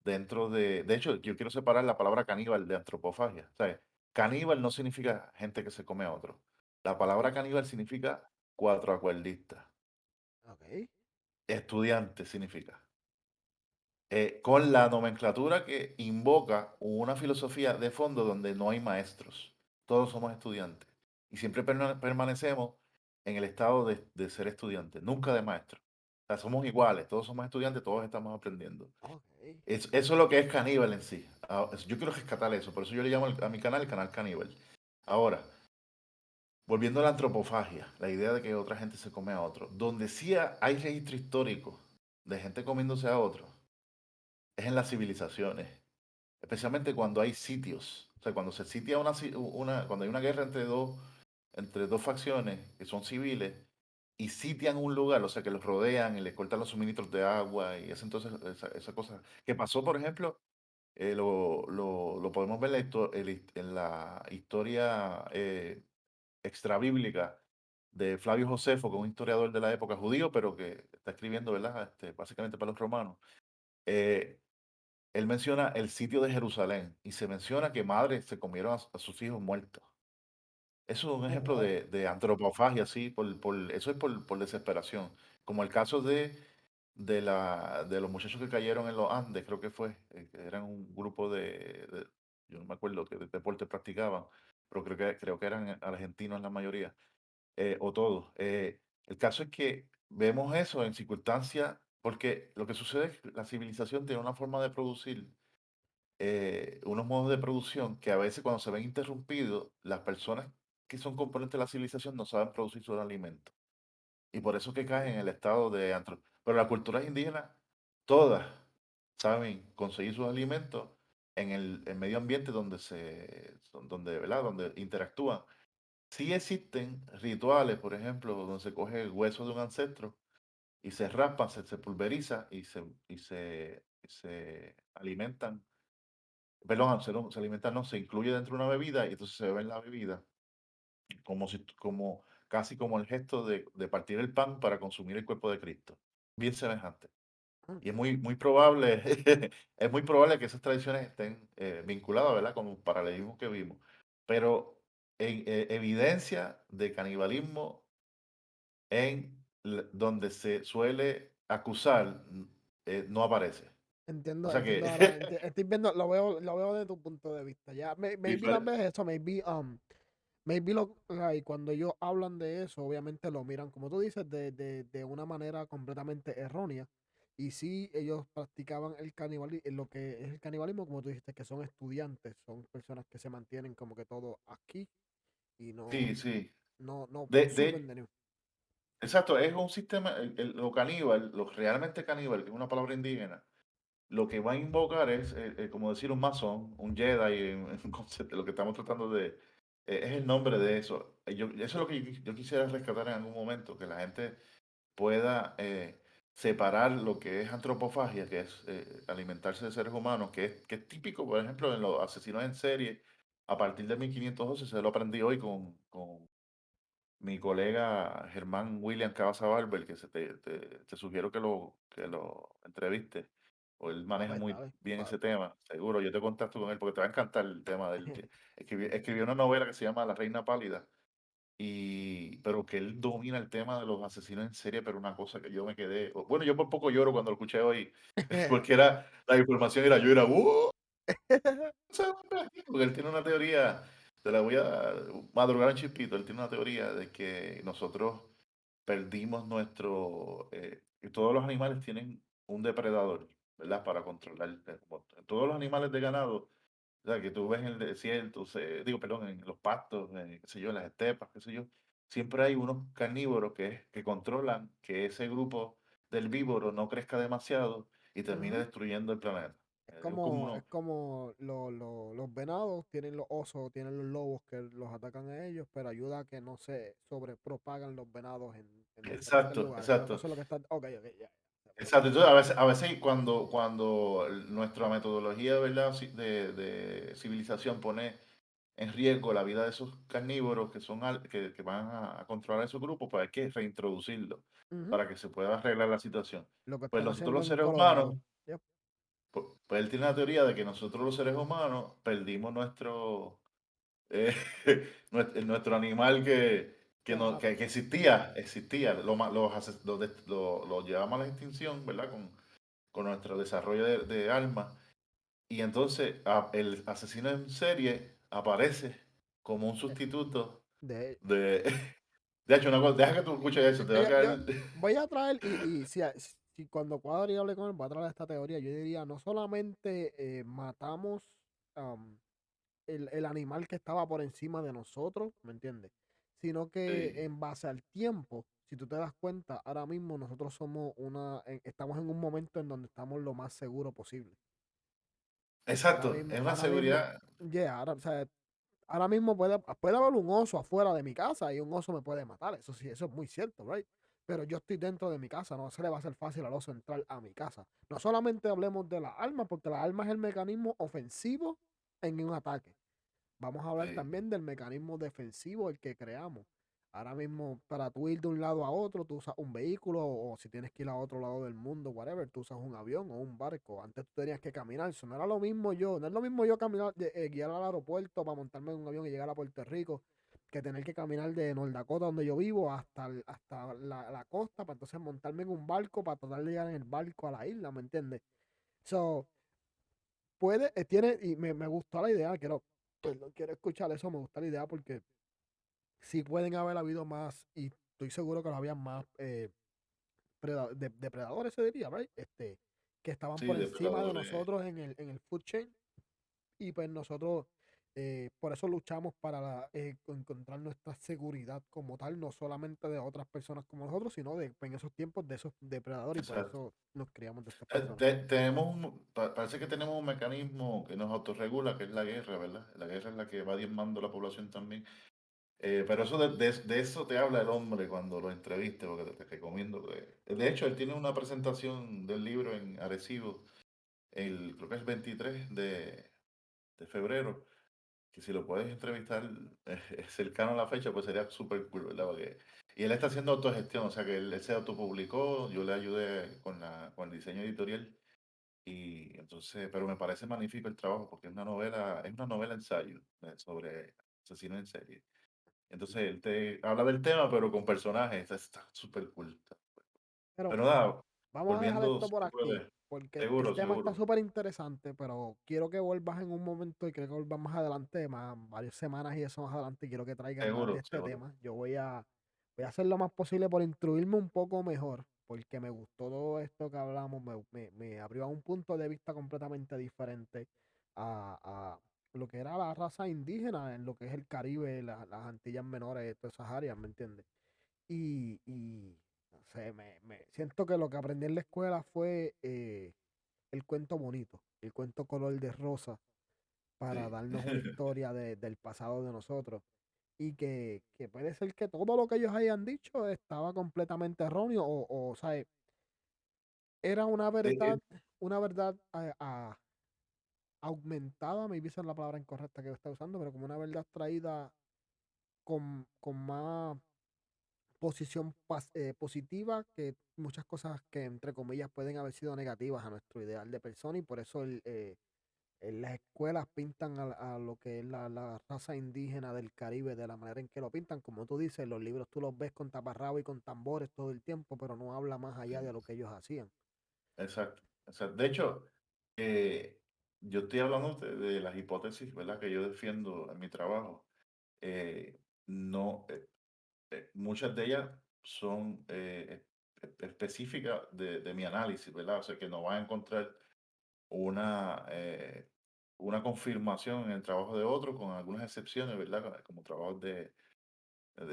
dentro de hecho, yo quiero separar la palabra caníbal de antropofagia. O sea, caníbal no significa gente que se come a otro. La Ok. palabra caníbal significa cuatroacuerdista. Ok. Estudiante significa. Con la nomenclatura que invoca una filosofía de fondo donde no hay maestros. Todos somos estudiantes. Y siempre permanecemos en el estado de ser estudiantes, nunca de maestros. O sea, somos iguales, todos somos estudiantes, todos estamos aprendiendo. Ok. Eso es lo que es caníbal en sí. Yo quiero rescatar eso, por eso yo le llamo a mi canal el canal caníbal. Ahora, volviendo a la antropofagia, la idea de que otra gente se come a otro, donde sí hay registro histórico de gente comiéndose a otro, es en las civilizaciones, especialmente cuando hay sitios. O sea, cuando se sitia cuando hay una guerra entre dos facciones que son civiles y sitian un lugar, o sea, que los rodean y les cortan los suministros de agua y es entonces esa cosa que pasó, por ejemplo, lo podemos ver en la historia extrabíblica de Flavio Josefo, que es un historiador de la época judío, pero que está escribiendo, ¿verdad? Básicamente para los romanos. Eh, Él menciona el sitio de Jerusalén y se menciona que madres se comieron a sus hijos muertos. Eso es un Oh, ejemplo wow. de antropofagia, sí, eso es por desesperación. Como el caso de los muchachos que cayeron en los Andes, creo que fue, que eran un grupo yo no me acuerdo qué deporte practicaban, pero creo que eran argentinos la mayoría, o todos. El caso es que vemos eso en circunstancias, porque lo que sucede es que la civilización tiene una forma de producir, unos modos de producción que a veces cuando se ven interrumpidos, las personas que son componentes de la civilización no saben producir sus alimentos. Y por eso que caen Ok. en el estado de Pero las culturas indígenas, todas saben conseguir sus alimentos en el medio ambiente ¿verdad? Donde interactúan. Sí existen rituales, por ejemplo, donde se coge el hueso de un ancestro y se raspan, se pulveriza y se alimentan. Perdón, se alimentan, no, se incluye dentro de una bebida y entonces se bebe en la bebida casi como el gesto de partir el pan para consumir el cuerpo de Cristo. Bien semejante. Y es Ok. muy probable, es muy probable que esas tradiciones estén vinculadas, ¿verdad? Con un paralelismo que vimos. Pero en evidencia de canibalismo en donde se suele acusar, no aparece. O Entiendo, sea entiendo que ahora, estoy viendo, lo veo desde tu punto de vista. Ya, y maybe tal fue vez eso, maybe cuando ellos hablan de eso, obviamente lo miran, como tú dices, de una manera completamente errónea. Y sí, ellos practicaban el canibalismo, lo que es el canibalismo, como tú dijiste, que son estudiantes, son personas que se mantienen como que todo aquí y sí, sí. no De suben de nivel. exacto, es un sistema, lo caníbal, lo realmente caníbal, que es una palabra indígena, lo que va a invocar es, como decir un masón, un Jedi, un concepto, lo que estamos tratando de, es el nombre de eso. Eso es lo que yo quisiera rescatar en algún momento, que la gente pueda separar lo que es antropofagia, que es alimentarse de seres humanos, que es típico, por ejemplo, en los asesinos en serie, a partir de 1512, se lo aprendí hoy con mi colega Germán William Cabeza Barber, que te sugiero que lo entreviste, o él Ah, maneja pues muy está bien. bien ese tema, seguro, yo te contacto con él porque te va a encantar el tema del que escribió una novela que se llama La Reina Pálida, pero que él domina el tema de los asesinos en serie, pero una cosa que yo me quedé, bueno, yo por poco lloro cuando lo escuché hoy, porque era, la información era, yo era, porque él tiene una teoría, te la voy a madrugar un chispito, él tiene una teoría de que nosotros perdimos que todos los animales tienen un depredador, ¿verdad? Para controlar, todos los animales de ganado, o sea, que tú ves en el desierto, digo, perdón, en los pastos, qué sé yo, en las estepas, qué sé yo, siempre hay unos carnívoros que controlan que ese grupo del vívoro no crezca demasiado y termine Ujú. destruyendo el planeta. Es como Es uno, como los venados tienen los osos, tienen los lobos que los atacan a ellos, pero ayuda a que no se sobrepropagan los venados en diferentes exacto, lugares. Creo que exacto. eso es lo que está. Ok, ok, ya. Sé por dónde Exacto, va. entonces a veces cuando nuestra metodología, ¿verdad? De civilización pone en riesgo la vida de esos carnívoros que van a controlar esos grupos, pues hay que reintroducirlos Ujú. para que se pueda arreglar la situación. Lo que Pues están nosotros haciendo los en seres Colorado. humanos, Yep. pues él tiene la teoría de que nosotros los seres humanos perdimos eh, nuestro animal que, no, Claro. que existía, lo llevamos a la extinción, ¿verdad? Con nuestro desarrollo de armas. Y entonces el asesino en serie aparece como un Eh, sustituto De, de... De hecho, una cosa, deja que tú escuches eso, te va a yo caer... voy a traer, y si cuando cuadre y hable con él, voy a traer esta teoría. Yo diría, no solamente matamos am, el animal que estaba por encima de nosotros, ¿me entiendes? Sino que Sí. en base al tiempo, si tú te das cuenta, ahora mismo nosotros estamos en un momento en donde estamos lo más seguro posible. Exacto, es una Ahora mismo, seguridad. yeah, o sea, ahora mismo puede haber un oso afuera de mi casa y un oso me puede matar. Eso sí, eso es muy cierto, right? Pero yo estoy dentro de mi casa, no se le va a hacer fácil al oso entrar a mi casa. No solamente hablemos de las armas, porque las armas es el mecanismo ofensivo en un ataque. Vamos a hablar Sí, también del mecanismo defensivo, el que creamos. Ahora mismo, para tú ir de un lado a otro, tú usas un vehículo o si tienes que ir a otro lado del mundo, whatever, tú usas un avión o un barco. Antes tú tenías que caminar. Eso no era lo mismo no es lo mismo yo caminar, guiar al aeropuerto para montarme en un avión y llegar a Puerto Rico, que tener que caminar de North Dakota, donde yo vivo, hasta la costa, para entonces montarme en un barco para tratar de llegar en el barco a la isla, ¿me entiendes? So, me gustó la idea, quiero escuchar eso, me gusta la idea porque sí pueden haber habido más, y estoy seguro que lo habían más depredadores, se diría, right? Que estaban sí, por encima de depredadores. nosotros en el food chain, y pues nosotros por eso luchamos para encontrar nuestra seguridad como tal, no solamente de otras personas como nosotros, sino en esos tiempos de esos depredadores, y por Exacto. eso nos criamos de estas personas. Parece que tenemos un mecanismo que nos autorregula, que es la guerra, ¿verdad? La guerra es la que va diezmando la población también. Pero eso de eso te habla el hombre cuando lo entreviste, porque te recomiendo. De hecho, él tiene una presentación del libro en Arecibo, creo que es el 23 de febrero, que si lo puedes entrevistar cercano a la fecha, pues sería súper cool, ¿verdad? Y él está haciendo autogestión, o sea que él se autopublicó, yo le ayudé con el diseño editorial, y entonces, pero me parece magnífico el trabajo, porque es una novela ensayo sobre asesinos en serie. Entonces él te habla del tema, pero con personajes. Está súper cool. Pero Pero nada, vamos a dejar volviendo, esto si por se aquí, puede. porque el Seguro, tema está seguro, súper interesante, pero quiero que vuelvas en un momento y creo que vuelvas más adelante, más varias semanas y eso más adelante, y quiero que traigas más de seguro, este seguro. tema. Voy a hacer lo más posible por instruirme un poco mejor, porque me gustó todo esto que hablamos, me abrió a un punto de vista completamente diferente a lo que era la raza indígena en lo que es el Caribe, las Antillas Menores, todas esas áreas, ¿me entiendes? Y no sé, siento que lo que aprendí en la escuela fue el cuento bonito, el cuento color de rosa, para Sí. darnos una historia del pasado de nosotros. Y que puede ser que todo lo que ellos hayan dicho estaba completamente erróneo, o sea, era Eh, eh, una verdad aumentada, me esa es la palabra incorrecta que yo estaba usando, pero como una verdad traída con más posición positiva que muchas cosas que entre comillas pueden haber sido negativas a nuestro ideal de persona, y por eso en las escuelas pintan a lo que es la raza indígena del Caribe de la manera en que lo pintan. Como tú dices, los libros tú los ves con taparrabo y con tambores todo el tiempo, pero no habla más allá sí, de lo que ellos hacían. exacto, exacto. De hecho, eh, yo estoy hablando de las hipótesis, ¿verdad? Que yo defiendo en mi trabajo. No, muchas de ellas son específicas de mi análisis, ¿verdad? O sea, que no van a encontrar una, una confirmación en el trabajo de otro, con algunas excepciones, ¿verdad? Como trabajos de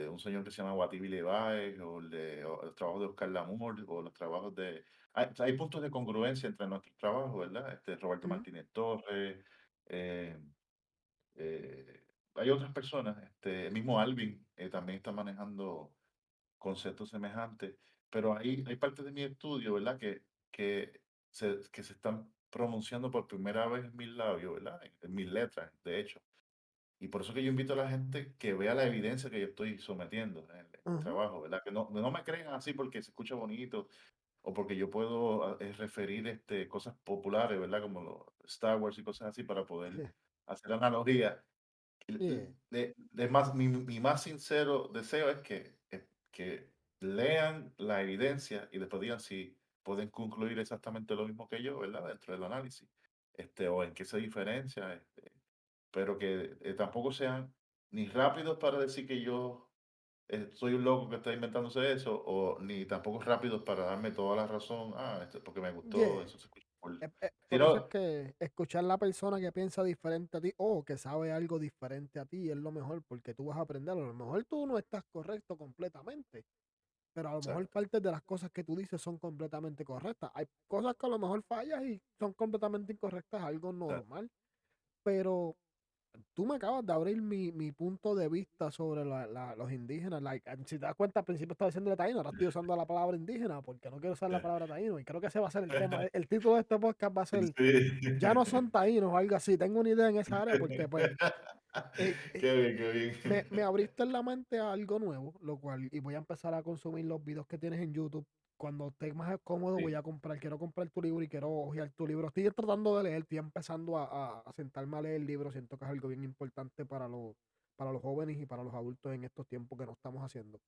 un señor que se llama Watibi Levaes, o los trabajos de Oscar Lamour, o los trabajos de... Hay puntos de congruencia entre nuestros trabajos, ¿verdad? Roberto Ujú, Martínez Torres, eh, hay otras personas, el mismo Alvin también está manejando conceptos semejantes, pero hay partes de mi estudio, ¿verdad? Que se están pronunciando por primera vez en mis labios, ¿verdad? En mis letras, de hecho. Y por eso que yo invito a la gente que vea la evidencia que yo estoy sometiendo en mi ujú. trabajo, ¿verdad? Que no me crean así porque se escucha bonito o porque yo puedo referir cosas populares, ¿verdad? Como Star Wars y cosas así para poder hacer analogías. Sí, Mi más sincero deseo es que lean la evidencia y después digan si pueden concluir exactamente lo mismo que yo, ¿verdad? Dentro del análisis, o en qué se diferencia, pero que tampoco sean ni rápidos para decir que yo soy un loco que está inventándose eso, o ni tampoco rápidos para darme toda la razón, porque me gustó, yeah. eso se escucha cool. Por eso es Sino, que escuchar la persona que piensa diferente a ti o que sabe algo diferente a ti es lo mejor, porque tú vas a aprender. A lo mejor tú no estás correcto completamente, pero a lo mejor exacto, partes de las cosas que tú dices son completamente correctas. Hay cosas que a lo mejor fallas y son completamente incorrectas, algo exacto. normal, pero tú me acabas de abrir mi punto de vista sobre los indígenas. Si te das cuenta, al principio estaba diciendo taíno, ahora estoy usando la palabra indígena porque no quiero usar la palabra taíno, y creo que ese va a ser el tema. El título de este podcast va a ser "Ya no Sí. son taínos" o algo así. Tengo una idea en esa área porque pues eh, eh, Qué bien, qué me bien. abriste en la mente a algo nuevo, lo cual, y voy a empezar a consumir los videos que tienes en YouTube. Cuando esté más cómodo, Sí, quiero comprar tu libro y quiero hojear tu libro. Estoy tratando de leer, estoy empezando a sentarme a leer el libro. Siento que es algo bien importante para los jóvenes y para los adultos en estos tiempos que no estamos haciendo.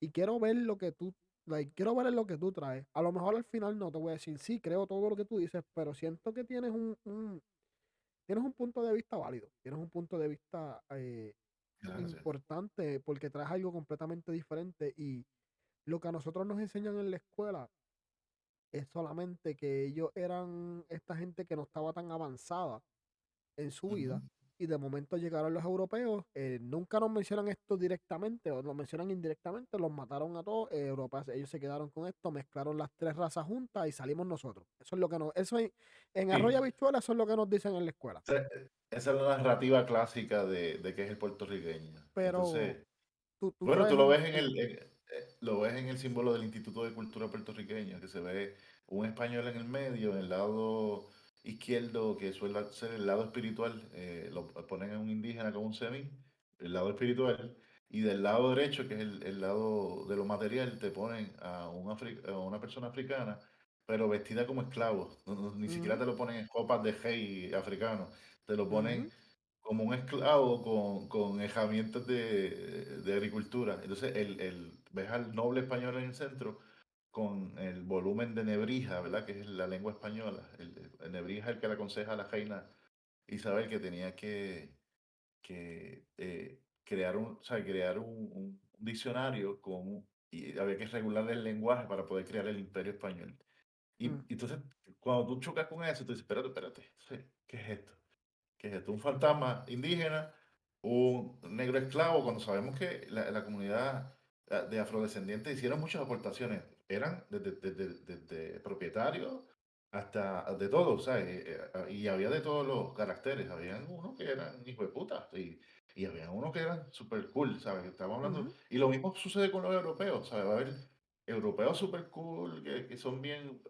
Y quiero ver lo que quiero ver lo que tú traes. A lo mejor al final no te voy a decir, sí, creo todo lo que tú dices, pero siento que tienes un punto de vista válido, tienes un punto de vista gracias. importante porque traes algo completamente diferente, y lo que a nosotros nos enseñan en la escuela es solamente que ellos eran esta gente que no estaba tan avanzada en su Ujú. vida, y de momento llegaron los europeos. Nunca nos mencionan esto directamente o lo mencionan indirectamente, los mataron a todos. Europa, ellos se quedaron con esto, mezclaron las tres razas juntas y salimos nosotros. Eso es lo que nos, eso en Arroyo y Sí, Habichuela, eso es lo que nos dicen en la escuela. esa es la narrativa clásica de que es el puertorriqueño. Pero Entonces, tú bueno, traes tú lo ves un lo ves en el símbolo del Instituto de Cultura Puertorriqueño, que se ve un español en el medio, en el lado izquierdo, que suele ser el lado espiritual, lo ponen a un indígena con un semí, el lado espiritual, y del lado derecho, que es el lado de lo material, te ponen a una persona africana, pero vestida como esclavo. Ni siquiera ujú, te lo ponen en copas de rey africano, te lo ponen ujú. como un esclavo con herramientas de agricultura. Entonces, ves al noble español en el centro con el volumen de Nebrija, ¿verdad? Que es la lengua española. El Nebrija es el que le aconseja a la reina Isabel que tenía que crear un, o sea, crear un diccionario y había que regular el lenguaje para poder crear el imperio español. Mm, Y entonces, cuando tú chocas con eso, tú dices, espérate, espérate, sí, ¿qué es esto? ¿Qué es esto? Un fantasma indígena, un negro esclavo, cuando sabemos que la comunidad de afrodescendientes hicieron muchas aportaciones, eran desde propietarios hasta de todo, ¿sabes? Y había de todos los caracteres, habían unos que eran hijos de puta y había unos que eran super cool, ¿sabes? Que estamos hablando, ujú. y lo mismo sucede con los europeos, ¿sabes? Va a haber europeos super cool, que son bien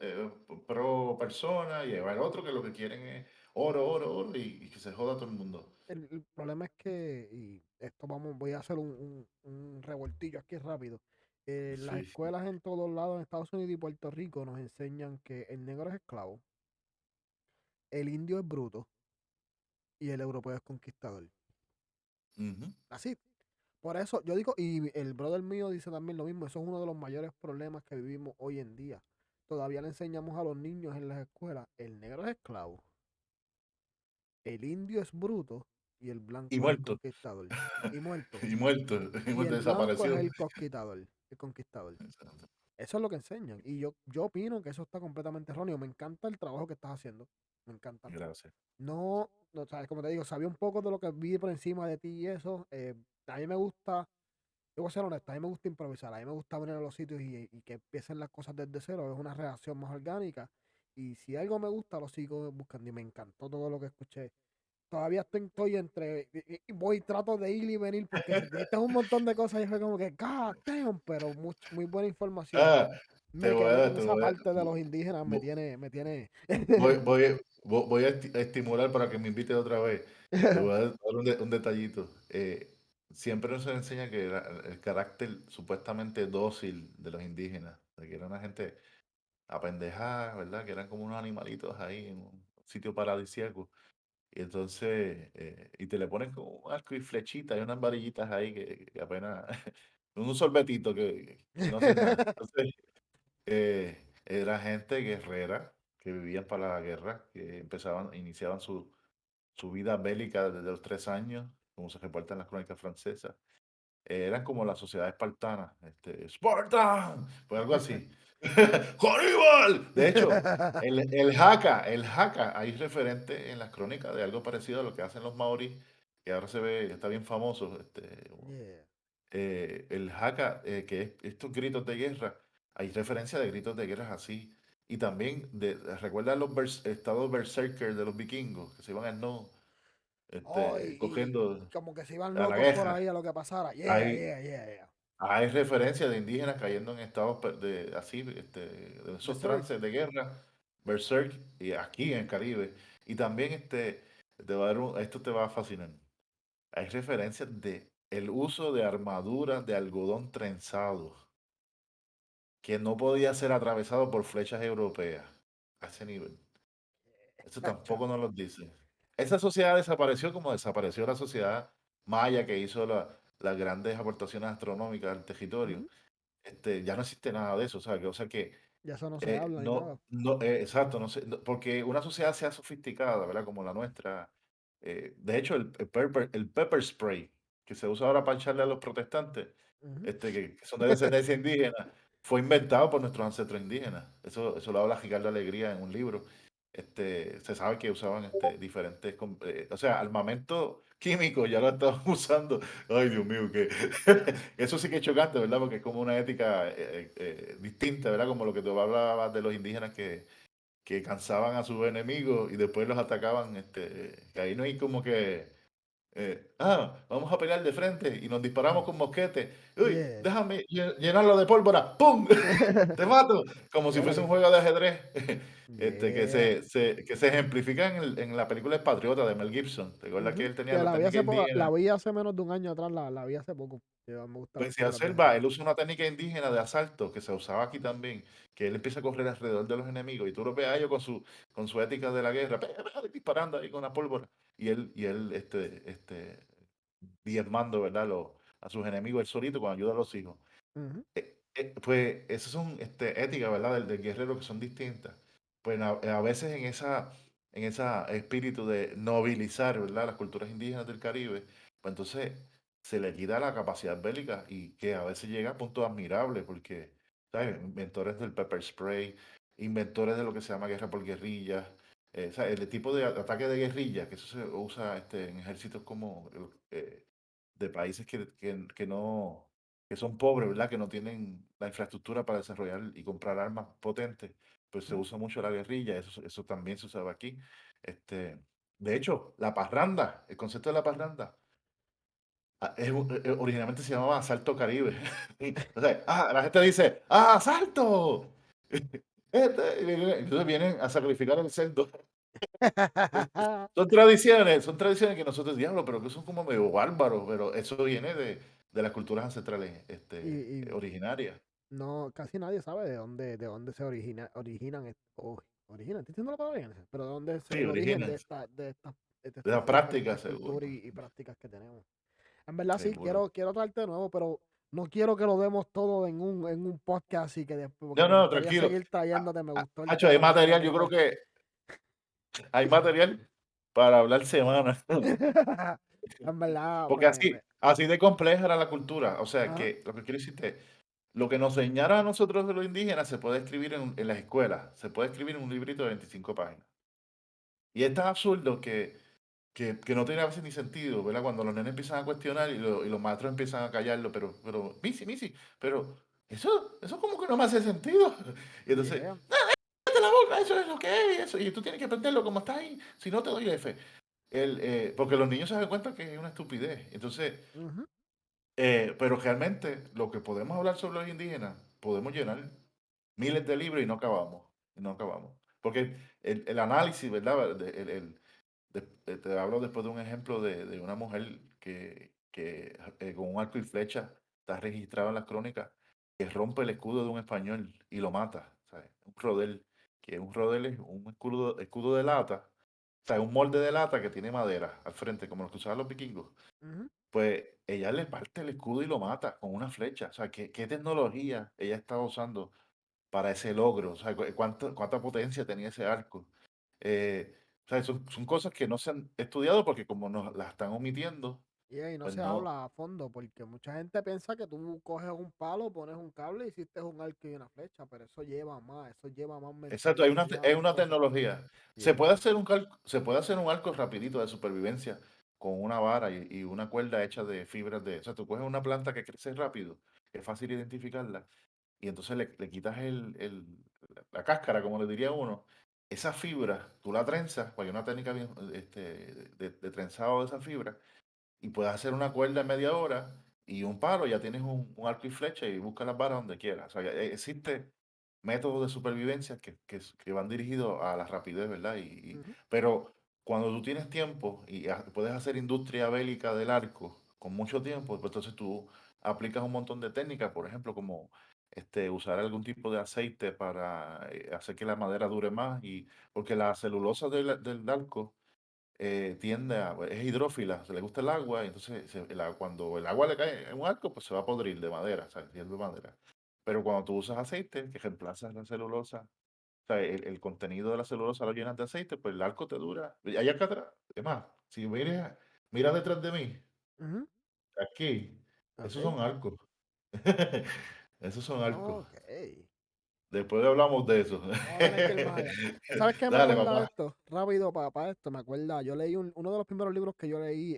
pro persona, y va a haber otros que lo que quieren es oro, oro, oro y que se joda todo el mundo. El problema es que, y esto voy a hacer un revoltillo aquí rápido. Las Sí, sí. escuelas en todos lados, en Estados Unidos y Puerto Rico, nos enseñan que el negro es esclavo, el indio es bruto y el europeo es conquistador. Ujú. Así. Por eso yo digo, y el brother mío dice también lo mismo, eso es uno de los mayores problemas que vivimos hoy en día. Todavía le enseñamos a los niños en las escuelas, el negro es esclavo, el indio es bruto y el Y blanco es el muerto. conquistador. Y muerto. Y muerto. Y Y muerto, el blanco es desapareció. el conquistador. El conquistador. Exacto. Eso es lo que enseñan. Y yo opino que eso está completamente erróneo. Me encanta el trabajo que estás haciendo. Me encanta. Gracias. No, sabes, como te digo, sabía un poco de lo que vi por encima de ti y eso. A mí me gusta, yo voy a ser honesto, a mí me gusta improvisar. A mí me gusta venir a los sitios y que empiecen las cosas desde cero. Es una reacción más orgánica. Y si algo me gusta, lo sigo buscando. Y me encantó todo lo que escuché. Todavía estoy entre, voy, trato de ir y venir porque dijiste un montón de cosas y fue como que, God damn, pero muy buena información. Ah, Me quedé con te esa voy a, parte de los indígenas, vo- voy a estimular para que me invites otra vez. Te voy a dar un detallito. Siempre nos enseña que el carácter supuestamente dócil de los indígenas, de que era una gente apendejada, ¿verdad? Que eran como unos animalitos ahí en un sitio paradisíaco. Y entonces, y te le ponen como un arco y flechita y unas varillitas ahí que apenas, un sorbetito que no hacen nada. Entonces, era gente guerrera que vivían para la guerra, que iniciaban su vida bélica desde los 3 años, como se reporta en las crónicas francesas. Eran como la sociedad espartana, Spartan, pues algo así. ¡Aníbal! De hecho, el Haka, hay referente en las crónicas de algo parecido a lo que hacen los maoris, que ahora se ve, está bien famoso, Yeah. el Haka, que es estos gritos de guerra, hay referencia de gritos de guerra así. Y también, ¿recuerdan los estados berserker de los vikingos? Que se iban en no, Oh, cogiendo y como que se iban a la locos por guerra. ahí a lo que pasara. Yeah, Hay, yeah, yeah, yeah. hay referencias de indígenas cayendo en estados así, de esos Berserk. trances de guerra, berserk, y aquí en el Caribe. Y también te va a dar esto te va a fascinar. Hay referencias de el uso de armaduras de algodón trenzado que no podía ser atravesado por flechas europeas. A ese nivel. Eso Chacho. tampoco nos lo dice. Esa sociedad desapareció como desapareció la sociedad maya que hizo las grandes aportaciones astronómicas al territorio. Ujú. Ya no existe nada de eso, ¿sabes? O sea que Ya eso no se habla ni no, nada. no, exacto, no sé, porque una sociedad sea sofisticada, ¿verdad? Como la nuestra. De hecho, el pepper spray que se usa ahora para echarle a los protestantes, Ujú. que son de descendencia indígena, fue inventado por nuestros ancestros indígenas. Eso lo habla Ricardo Alegría en un libro. Se sabe que usaban diferentes, o sea, armamento químico, ya lo estaban usando. Ay, Dios mío, que eso sí que es chocante, ¿verdad? Porque es como una ética distinta, ¿verdad? Como lo que tú hablabas de los indígenas que cansaban a sus enemigos y después los atacaban. Que ahí no hay como que, vamos a pelear de frente y nos disparamos con mosquete. Uy, Yeah. déjame llenarlo de pólvora. ¡Pum! Te mato. Como si Yeah, fuese un juego de ajedrez. yeah. Que se ejemplifica en la película El Patriota de Mel Gibson. ¿Te acuerdas que Ujú. él tenía Que la técnica la indígena? vi hace menos de un año atrás, la vi hace poco. Me gustan las Pues si películas viejas. observa, él usa una técnica indígena de asalto que se usaba aquí también, que él empieza a correr alrededor de los enemigos y tú lo ves a ellos con su ética de la guerra, disparando ahí con la pólvora. y él diezmando, ¿verdad? A sus enemigos, él solito cuando ayuda a los hijos. Ujú, Pues esas son éticas, ¿verdad? Del guerrero que son distintas. Pues a veces en esa espíritu de nobilizar, ¿verdad? Las culturas indígenas del Caribe, pues entonces se le quita la capacidad bélica y que a veces llega a puntos admirables porque, ¿sabes? Inventores del pepper spray, inventores de lo que se llama guerra por guerrillas, ¿sabes? El tipo de ataque de guerrilla, que eso se usa en ejércitos como de países que son pobres, ¿verdad? Que no tienen la infraestructura para desarrollar y comprar armas potentes, pues se ujú. usa mucho la guerrilla, eso también se usaba aquí. Este, de hecho, la parranda, el concepto de la parranda, originalmente se llamaba Asalto Caribe. O sea, la gente dice, asalto. Entonces vienen a sacrificar el cerdo. Son tradiciones que nosotros, diablo, pero que son como medio bárbaros, pero eso viene de las culturas ancestrales Y originarias. no, casi nadie sabe de dónde se originan, ¿estoy diciendo la palabra bien? Pero de dónde es Sí, el origen de orígenes. esta, de De estas la práctica, diferentes seguro. culturas y prácticas que tenemos. En verdad sí, Seguro. quiero traerte de nuevo, pero no quiero que lo demos todo en un podcast y que después, porque No, me no, gustaría tranquilo. seguir trayéndote, me gustó el Hacho, hay tema, material, fíjate, yo creo pero que hay material para hablar semanas. en verdad Porque así de compleja era la cultura. O sea, ajá, que lo que quiero decirte, lo que nos enseñaron a nosotros de los indígenas se puede escribir en las escuelas, se puede escribir en un librito de 25 páginas. Y es tan absurdo que no tiene a veces ni sentido, ¿verdad? Cuando los nenes empiezan a cuestionar y los maestros empiezan a callarlo, pero, Missy, pero eso como que no me hace sentido. Y entonces, yeah, cállate la boca, eso es lo que es, eso, y tú tienes que aprenderlo como está ahí, si no te doy F. Porque los niños se dan cuenta que es una estupidez. Entonces, ujú, pero realmente lo que podemos hablar sobre los indígenas, podemos llenar miles de libros y no acabamos. Porque el análisis, ¿verdad? Te hablo después de un ejemplo de una mujer que con un arco y flecha está registrada en las crónicas, que rompe el escudo de un español y lo mata. ¿Sabes? Un rodel, que un rodel es un escudo de lata, o sea, un molde de lata que tiene madera al frente, como los que usaban los vikingos. ujú. Pues ella le parte el escudo y lo mata con una flecha. O sea, ¿qué tecnología ella estaba usando para ese logro? O sea, cuánta potencia tenía ese arco. O sea, son cosas que no se han estudiado porque como nos las están omitiendo, Y ahí no pues se no. habla a fondo, porque mucha gente piensa que tú coges un palo, pones un cable y hiciste un arco y una flecha, pero eso lleva más Exacto, hay mentalidad, una, eso te- lleva hay más una cosas. tecnología. Yeah. Se puede hacer un arco rapidito de supervivencia con una vara y una cuerda hecha de fibras de. O sea, tú coges una planta que crece rápido, es fácil identificarla, y entonces le quitas la cáscara, como le diría uno. Esa fibra, tú la trenzas, porque hay una técnica bien, de trenzado de esa fibra, y puedes hacer una cuerda en media hora y un palo, ya tienes un arco y flecha y busca las varas donde quieras. O sea, existe métodos de supervivencia que van dirigidos a la rapidez, ¿verdad? Ujú, Pero cuando tú tienes tiempo y puedes hacer industria bélica del arco con mucho tiempo, pues entonces tú aplicas un montón de técnicas, por ejemplo, como usar algún tipo de aceite para hacer que la madera dure más, porque la celulosa del arco es hidrófila, se le gusta el agua, y entonces cuando el agua le cae en un arco, pues se va a podrir de madera, ¿sabes? Hierve madera. Pero cuando tú usas aceite, que reemplazas la celulosa, o sea, el contenido de la celulosa lo llenas de aceite, pues el arco te dura. Y allá acá atrás, es más, si mira detrás de mí, ujú, aquí, esos ok, son arcos. Esos son arcos. ok. Después hablamos de eso. Vamos a tener que ir más allá. ¿Sabes qué me Dale, acuerda de papá. esto? Rápido para esto, me acuerda. Yo leí uno de los primeros libros que yo leí,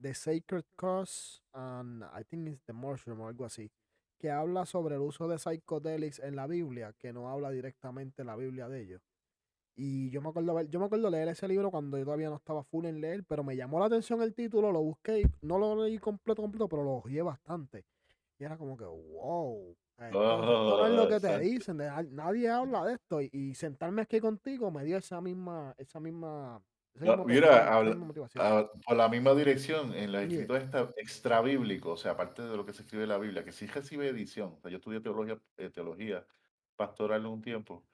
The Sacred Cause, and I think it's the Mushroom o algo así, que habla sobre el uso de psychedelics en la Biblia, que no habla directamente la Biblia de ellos. Y yo me acuerdo leer ese libro cuando yo todavía no estaba full en leer, pero me llamó la atención el título, lo busqué, no lo leí completo, pero lo ojeé bastante. Y era como que, wow, esto no es lo Oh, que te exacto. dicen, nadie habla de esto. Y sentarme aquí contigo me dio ese No, mismo mira, pensar, esa misma motivación. por la misma dirección, en los Yeah. escritos extra bíblicos, o sea, aparte de lo que se escribe en la Biblia, que sí recibe edición. O sea, yo estudié teología pastoral un tiempo,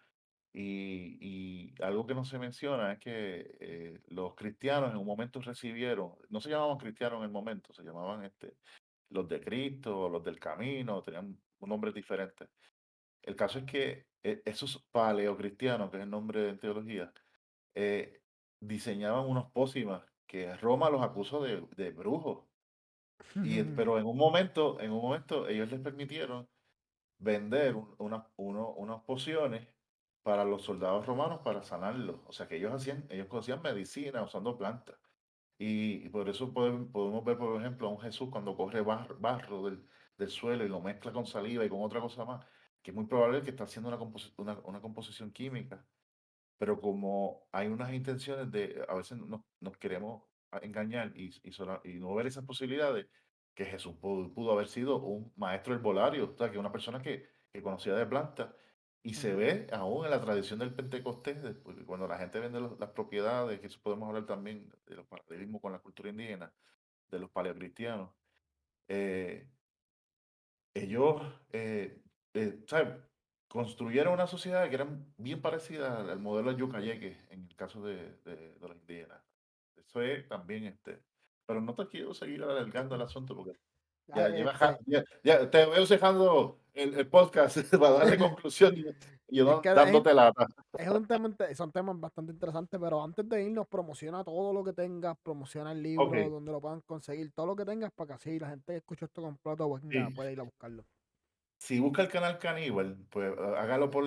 Y algo que no se menciona es que los cristianos en un momento recibieron, no se llamaban cristianos en el momento, se llamaban los de Cristo, los del camino, tenían un nombre diferente. El caso es que esos paleocristianos, que es el nombre en teología, eh, diseñaban unos pócimas que Roma los acusó de brujos. Pero en un momento ellos les permitieron vender unas pociones para los soldados romanos para sanarlos. O sea que ellos hacían medicina usando plantas. Y por eso podemos ver, por ejemplo, a un Jesús cuando corre barro del suelo y lo mezcla con saliva y con otra cosa más, que es muy probable que está haciendo una composición química, pero como hay unas intenciones a veces nos queremos engañar y no ver esas posibilidades, que Jesús pudo haber sido un maestro herbolario, o sea, que una persona que conocía de plantas, y se Ujú, ve aún en la tradición del Pentecostés, porque cuando la gente vende las propiedades, que eso podemos hablar también de los paralelismos con la cultura indígena, de los paleocristianos, eh, ellos, ¿sabes? Construyeron una sociedad que era bien parecida al modelo de Yucayeque, en el caso de los indígenas. Eso es también, pero no te quiero seguir alargando el asunto porque Ah, ya te veo dejando el podcast para darle conclusión y yo es que dándote lata. es son temas bastante interesantes, pero antes de irnos, promociona todo lo que tengas, promociona el Ok, libro, donde lo puedan conseguir, todo lo que tengas para que así la gente que escucha esto completo, venga, sí. puede ir a buscarlo. Si busca el canal Caníbal, pues hágalo por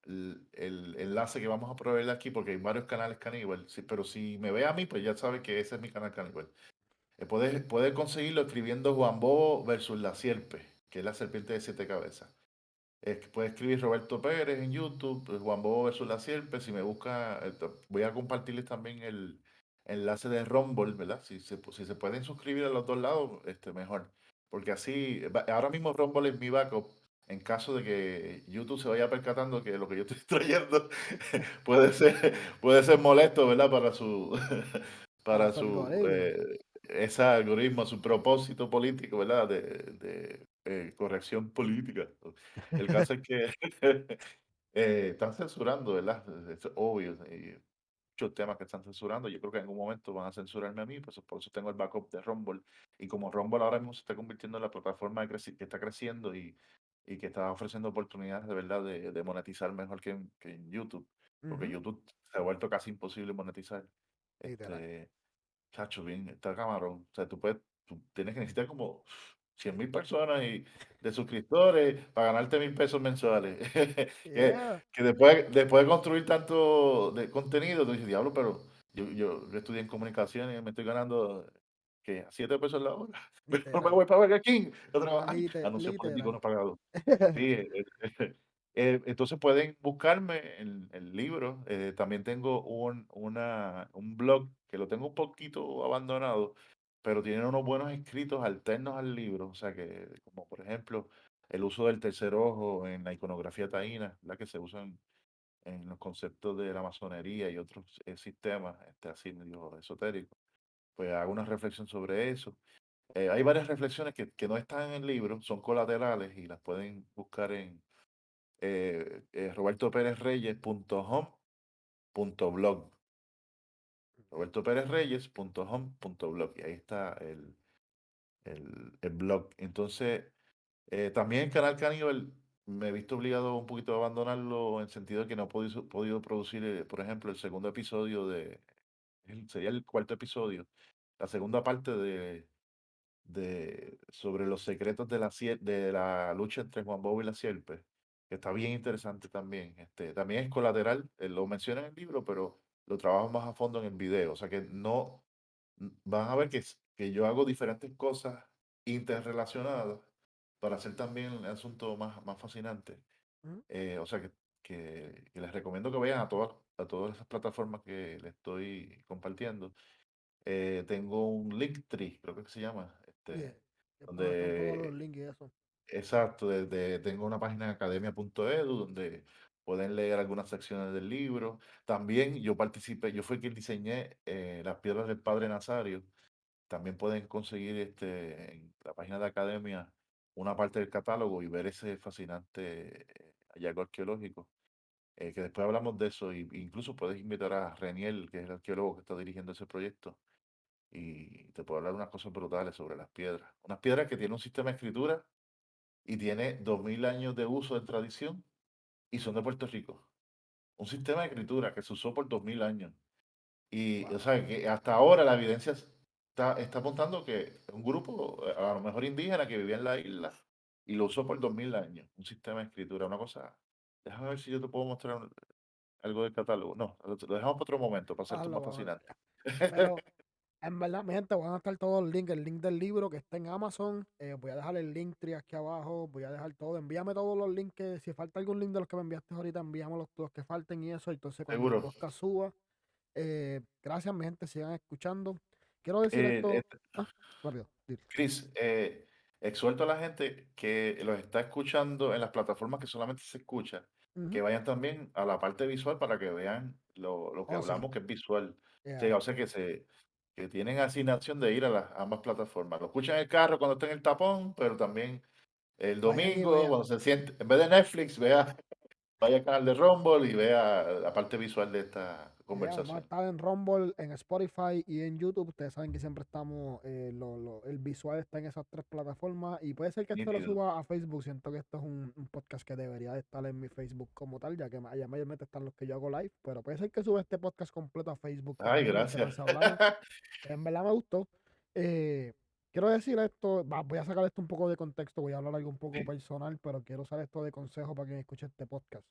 el enlace que vamos a proveerle aquí, porque hay varios canales Caníbal. Sí, pero si me ve a mí, pues ya sabe que ese es mi canal Caníbal. Puede conseguirlo escribiendo Juan Bobo versus la Sierpe, que es la serpiente de 7 cabezas. Puede escribir Roberto Pérez en YouTube, pues, Juan Bobo versus la Sierpe. Si me busca, voy a compartirles también el enlace de Rumble, ¿verdad? Si se pueden suscribir a los dos lados, mejor. Porque así, ahora mismo Rumble es mi backup. En caso de que YouTube se vaya percatando que lo que yo estoy trayendo puede ser molesto, ¿verdad? Para Para su su algoritmo. ese algoritmo, su propósito político, ¿verdad? De corrección política. El caso es que están censurando, ¿verdad? Es obvio. Y muchos temas que están censurando. Yo creo que en algún momento van a censurarme a mí, pues por eso tengo el backup de Rumble. Y como Rumble ahora mismo se está convirtiendo en la plataforma que está creciendo y que está ofreciendo oportunidades de verdad de monetizar mejor que en YouTube. Porque Ujú, YouTube se ha vuelto casi imposible monetizar. literal. Este, Chacho, bien, está camarón. O sea, tú tienes que necesitar como 100.000 personas de suscriptores para ganarte 1.000 pesos mensuales. Que, Yeah. que después de construir tanto de contenido, tú dices, diablo, pero yo estudié en comunicación y me estoy ganando, ¿qué? A 7 pesos la hora. Mejor me Literal. voy para Burger King a trabajar. Anuncios políticos Literal. no pagados. Sí, entonces pueden buscarme el libro. También tengo un blog que lo tengo un poquito abandonado, pero tiene unos buenos escritos alternos al libro. O sea que, como por ejemplo, el uso del tercer ojo en la iconografía taína, la que se usa en los conceptos de la masonería y otros sistemas así medio esotéricos. Pues hago una reflexión sobre eso. Hay varias reflexiones que no están en el libro, son colaterales y las pueden buscar en robertoperezreyes.home.blog. robertoperezreyes.home.blog. Y ahí está el blog. Entonces, también el canal Caníbal me he visto obligado un poquito a abandonarlo en sentido de que no he podido producir, por ejemplo, el segundo episodio sería el cuarto episodio, la segunda parte sobre los secretos de la lucha entre Juan Bobo y la Sierpe, que está bien interesante también. También es colateral, lo menciona en el libro, pero lo trabajo más a fondo en el video. O sea que no van a ver que yo hago diferentes cosas interrelacionadas para hacer también el asunto más fascinante. Ujú, O sea que les recomiendo que vayan a todas esas plataformas que les estoy compartiendo. Tengo un Linktree, creo que se llama, yeah. Es donde están todos los donde, links y eso. exacto, tengo una página en academia.edu donde pueden leer algunas secciones del libro. También yo fui quien diseñé las piedras del Padre Nazario. También pueden conseguir en la página de Academia una parte del catálogo y ver ese fascinante hallazgo arqueológico. que después hablamos de eso, y incluso puedes invitar a Reniel, que es el arqueólogo que está dirigiendo ese proyecto, y te puedo hablar unas cosas brutales sobre las piedras. Unas piedras que tienen un sistema de escritura y tiene 2000 años de uso de tradición y son de Puerto Rico. Un sistema de escritura que se usó por 2000 años. Y, o Wow. sea, que hasta ahora la evidencia está apuntando que un grupo, a lo mejor indígena, que vivía en la isla y lo usó por 2000 años. Un sistema de escritura, una cosa. Déjame ver si yo te puedo mostrar algo del catálogo. No, lo dejamos para otro momento, para hacer esto más fascinante. Pero en verdad, mi gente, van a estar todos los links, el link del libro que está en Amazon. Voy a dejar el link tree aquí abajo, voy a dejar todo. Envíame todos los links, si falta algún link de los que me enviaste ahorita, envíame los que falten y eso. Entonces, cuando el Seguro. podcast suba, gracias, mi gente, sigan escuchando. Quiero decir Eh, esto. eh, Ah, rápido, dile. Chris, exhorto a la gente que los está escuchando en las plataformas que solamente se escucha, que Ujú. vayan también a la parte visual para que vean lo que Oh, sí. hablamos, que es visual. Sí, Yeah. o sea, que tienen asignación de ir a las ambas plataformas. Lo escuchan en el carro cuando está en el tapón, pero también el Vayan y domingo, vean. cuando se siente, en vez de Netflix, vaya al canal de Rumble y vea la parte visual de esta Vamos a conversación. estar en Rumble, en Spotify y en YouTube. Ustedes saben que siempre estamos, el visual está en esas tres plataformas y puede ser que esto lo Nítido. suba a Facebook. Siento que esto es un podcast que debería de estar en mi Facebook como tal, ya que allá mayormente están los que yo hago live, pero puede ser que suba este podcast completo a Facebook Ay, también, de qué tal gracias. si hablamos. En verdad me gustó. Quiero decir esto, voy a sacar esto un poco de contexto, voy a hablar algo un poco Sí, personal, pero quiero usar esto de consejo para quien escuche este podcast.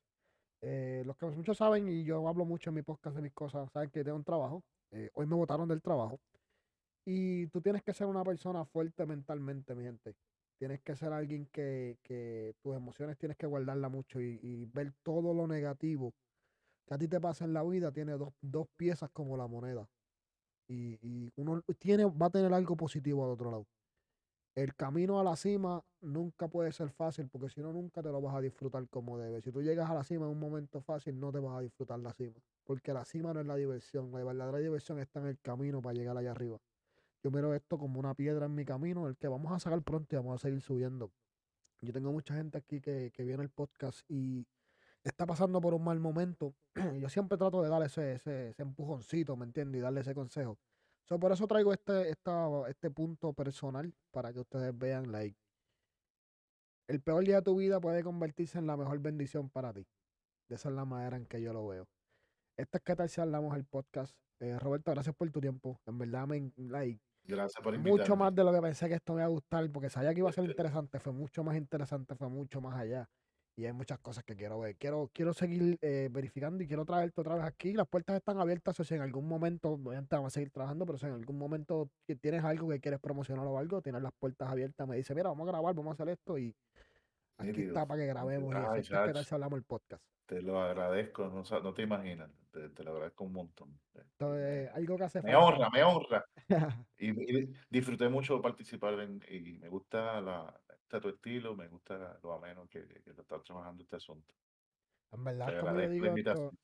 Los que muchos saben, y yo hablo mucho en mi podcast de mis cosas, saben que tengo un trabajo. Hoy me botaron del trabajo. Y tú tienes que ser una persona fuerte mentalmente, mi gente. Tienes que ser alguien que tus emociones tienes que guardarla mucho y ver todo lo negativo que a ti te pasa en la vida. Tiene dos piezas como la moneda. Y uno va a tener algo positivo al otro lado. El camino a la cima nunca puede ser fácil porque si no, nunca te lo vas a disfrutar como debe. Si tú llegas a la cima en un momento fácil, no te vas a disfrutar la cima. Porque la cima no es la diversión. La verdadera diversión está en el camino para llegar allá arriba. Yo miro esto como una piedra en mi camino, el que vamos a sacar pronto y vamos a seguir subiendo. Yo tengo mucha gente aquí que viene al podcast y está pasando por un mal momento. Yo siempre trato de darle ese empujoncito, ¿me entiendes? Y darle ese consejo. Por eso traigo este punto personal para que ustedes vean, like, el peor día de tu vida puede convertirse en la mejor bendición para ti. De esa es la manera en que yo lo veo. Este es ¿Qué tal si hablamos el podcast? Roberto, gracias por tu tiempo. En verdad, like, gracias por mucho invitarme. más de lo que pensé que esto me iba a gustar, porque sabía que iba a ser interesante, fue mucho más interesante, fue mucho más allá. Y hay muchas cosas que quiero ver. Quiero seguir verificando y quiero traerte otra vez aquí. Las puertas están abiertas, o si en algún momento, obviamente vamos a seguir trabajando, pero si en algún momento que tienes algo que quieres promocionar o algo, tienes las puertas abiertas, me dice, mira, vamos a grabar, vamos a hacer esto y aquí Nítido. está para que grabemos y eso. Ay, Esto es ¿Qué tal Chach, si hablamos el podcast? te lo agradezco, no, no te imaginas, te lo agradezco un montón. Entonces, algo que hace Me falta. honra, me honra. Y disfruté mucho participar y me gusta tu estilo, me gusta lo ameno que lo estás trabajando este asunto. En verdad, Te como yo agradezco la digo, esto, invitación.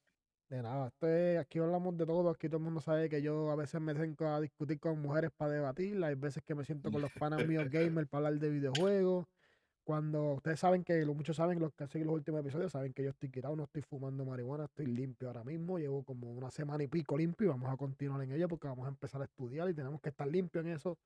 de nada, aquí hablamos de todo, aquí todo el mundo sabe que yo a veces me siento a discutir con mujeres para debatir, hay veces que me siento con los panas míos gamers para hablar de videojuegos, cuando ustedes saben que, muchos saben, los que han seguido los últimos episodios, saben que yo estoy quitado, no estoy fumando marihuana, estoy limpio ahora mismo, llevo como una semana y pico limpio y vamos a continuar en ello porque vamos a empezar a estudiar y tenemos que estar limpios en eso.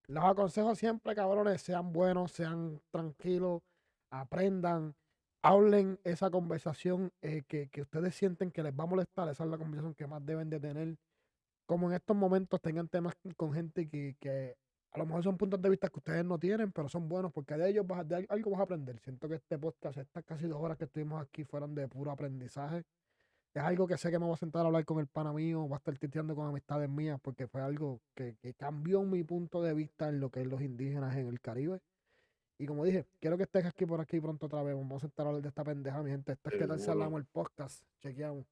Los aconsejo siempre, cabrones, sean buenos, sean tranquilos, aprendan, hablen esa conversación que ustedes sienten que les va a molestar. Esa es la conversación que más deben de tener. Como en estos momentos tengan temas con gente que a lo mejor son puntos de vista que ustedes no tienen, pero son buenos porque de ellos de algo vas a aprender. Siento que este podcast, estas casi 2 horas que estuvimos aquí fueron de puro aprendizaje. Es algo que sé que me voy a sentar a hablar con el pana mío, voy a estar titeando con amistades mías, porque fue algo que cambió mi punto de vista en lo que es los indígenas en el Caribe. Y como dije, quiero que estés aquí por aquí pronto otra vez. Vamos a sentar a hablar de esta pendeja, mi gente. Esto es ¿Qué tal si Seguro. hablamos el podcast? Chequeamos.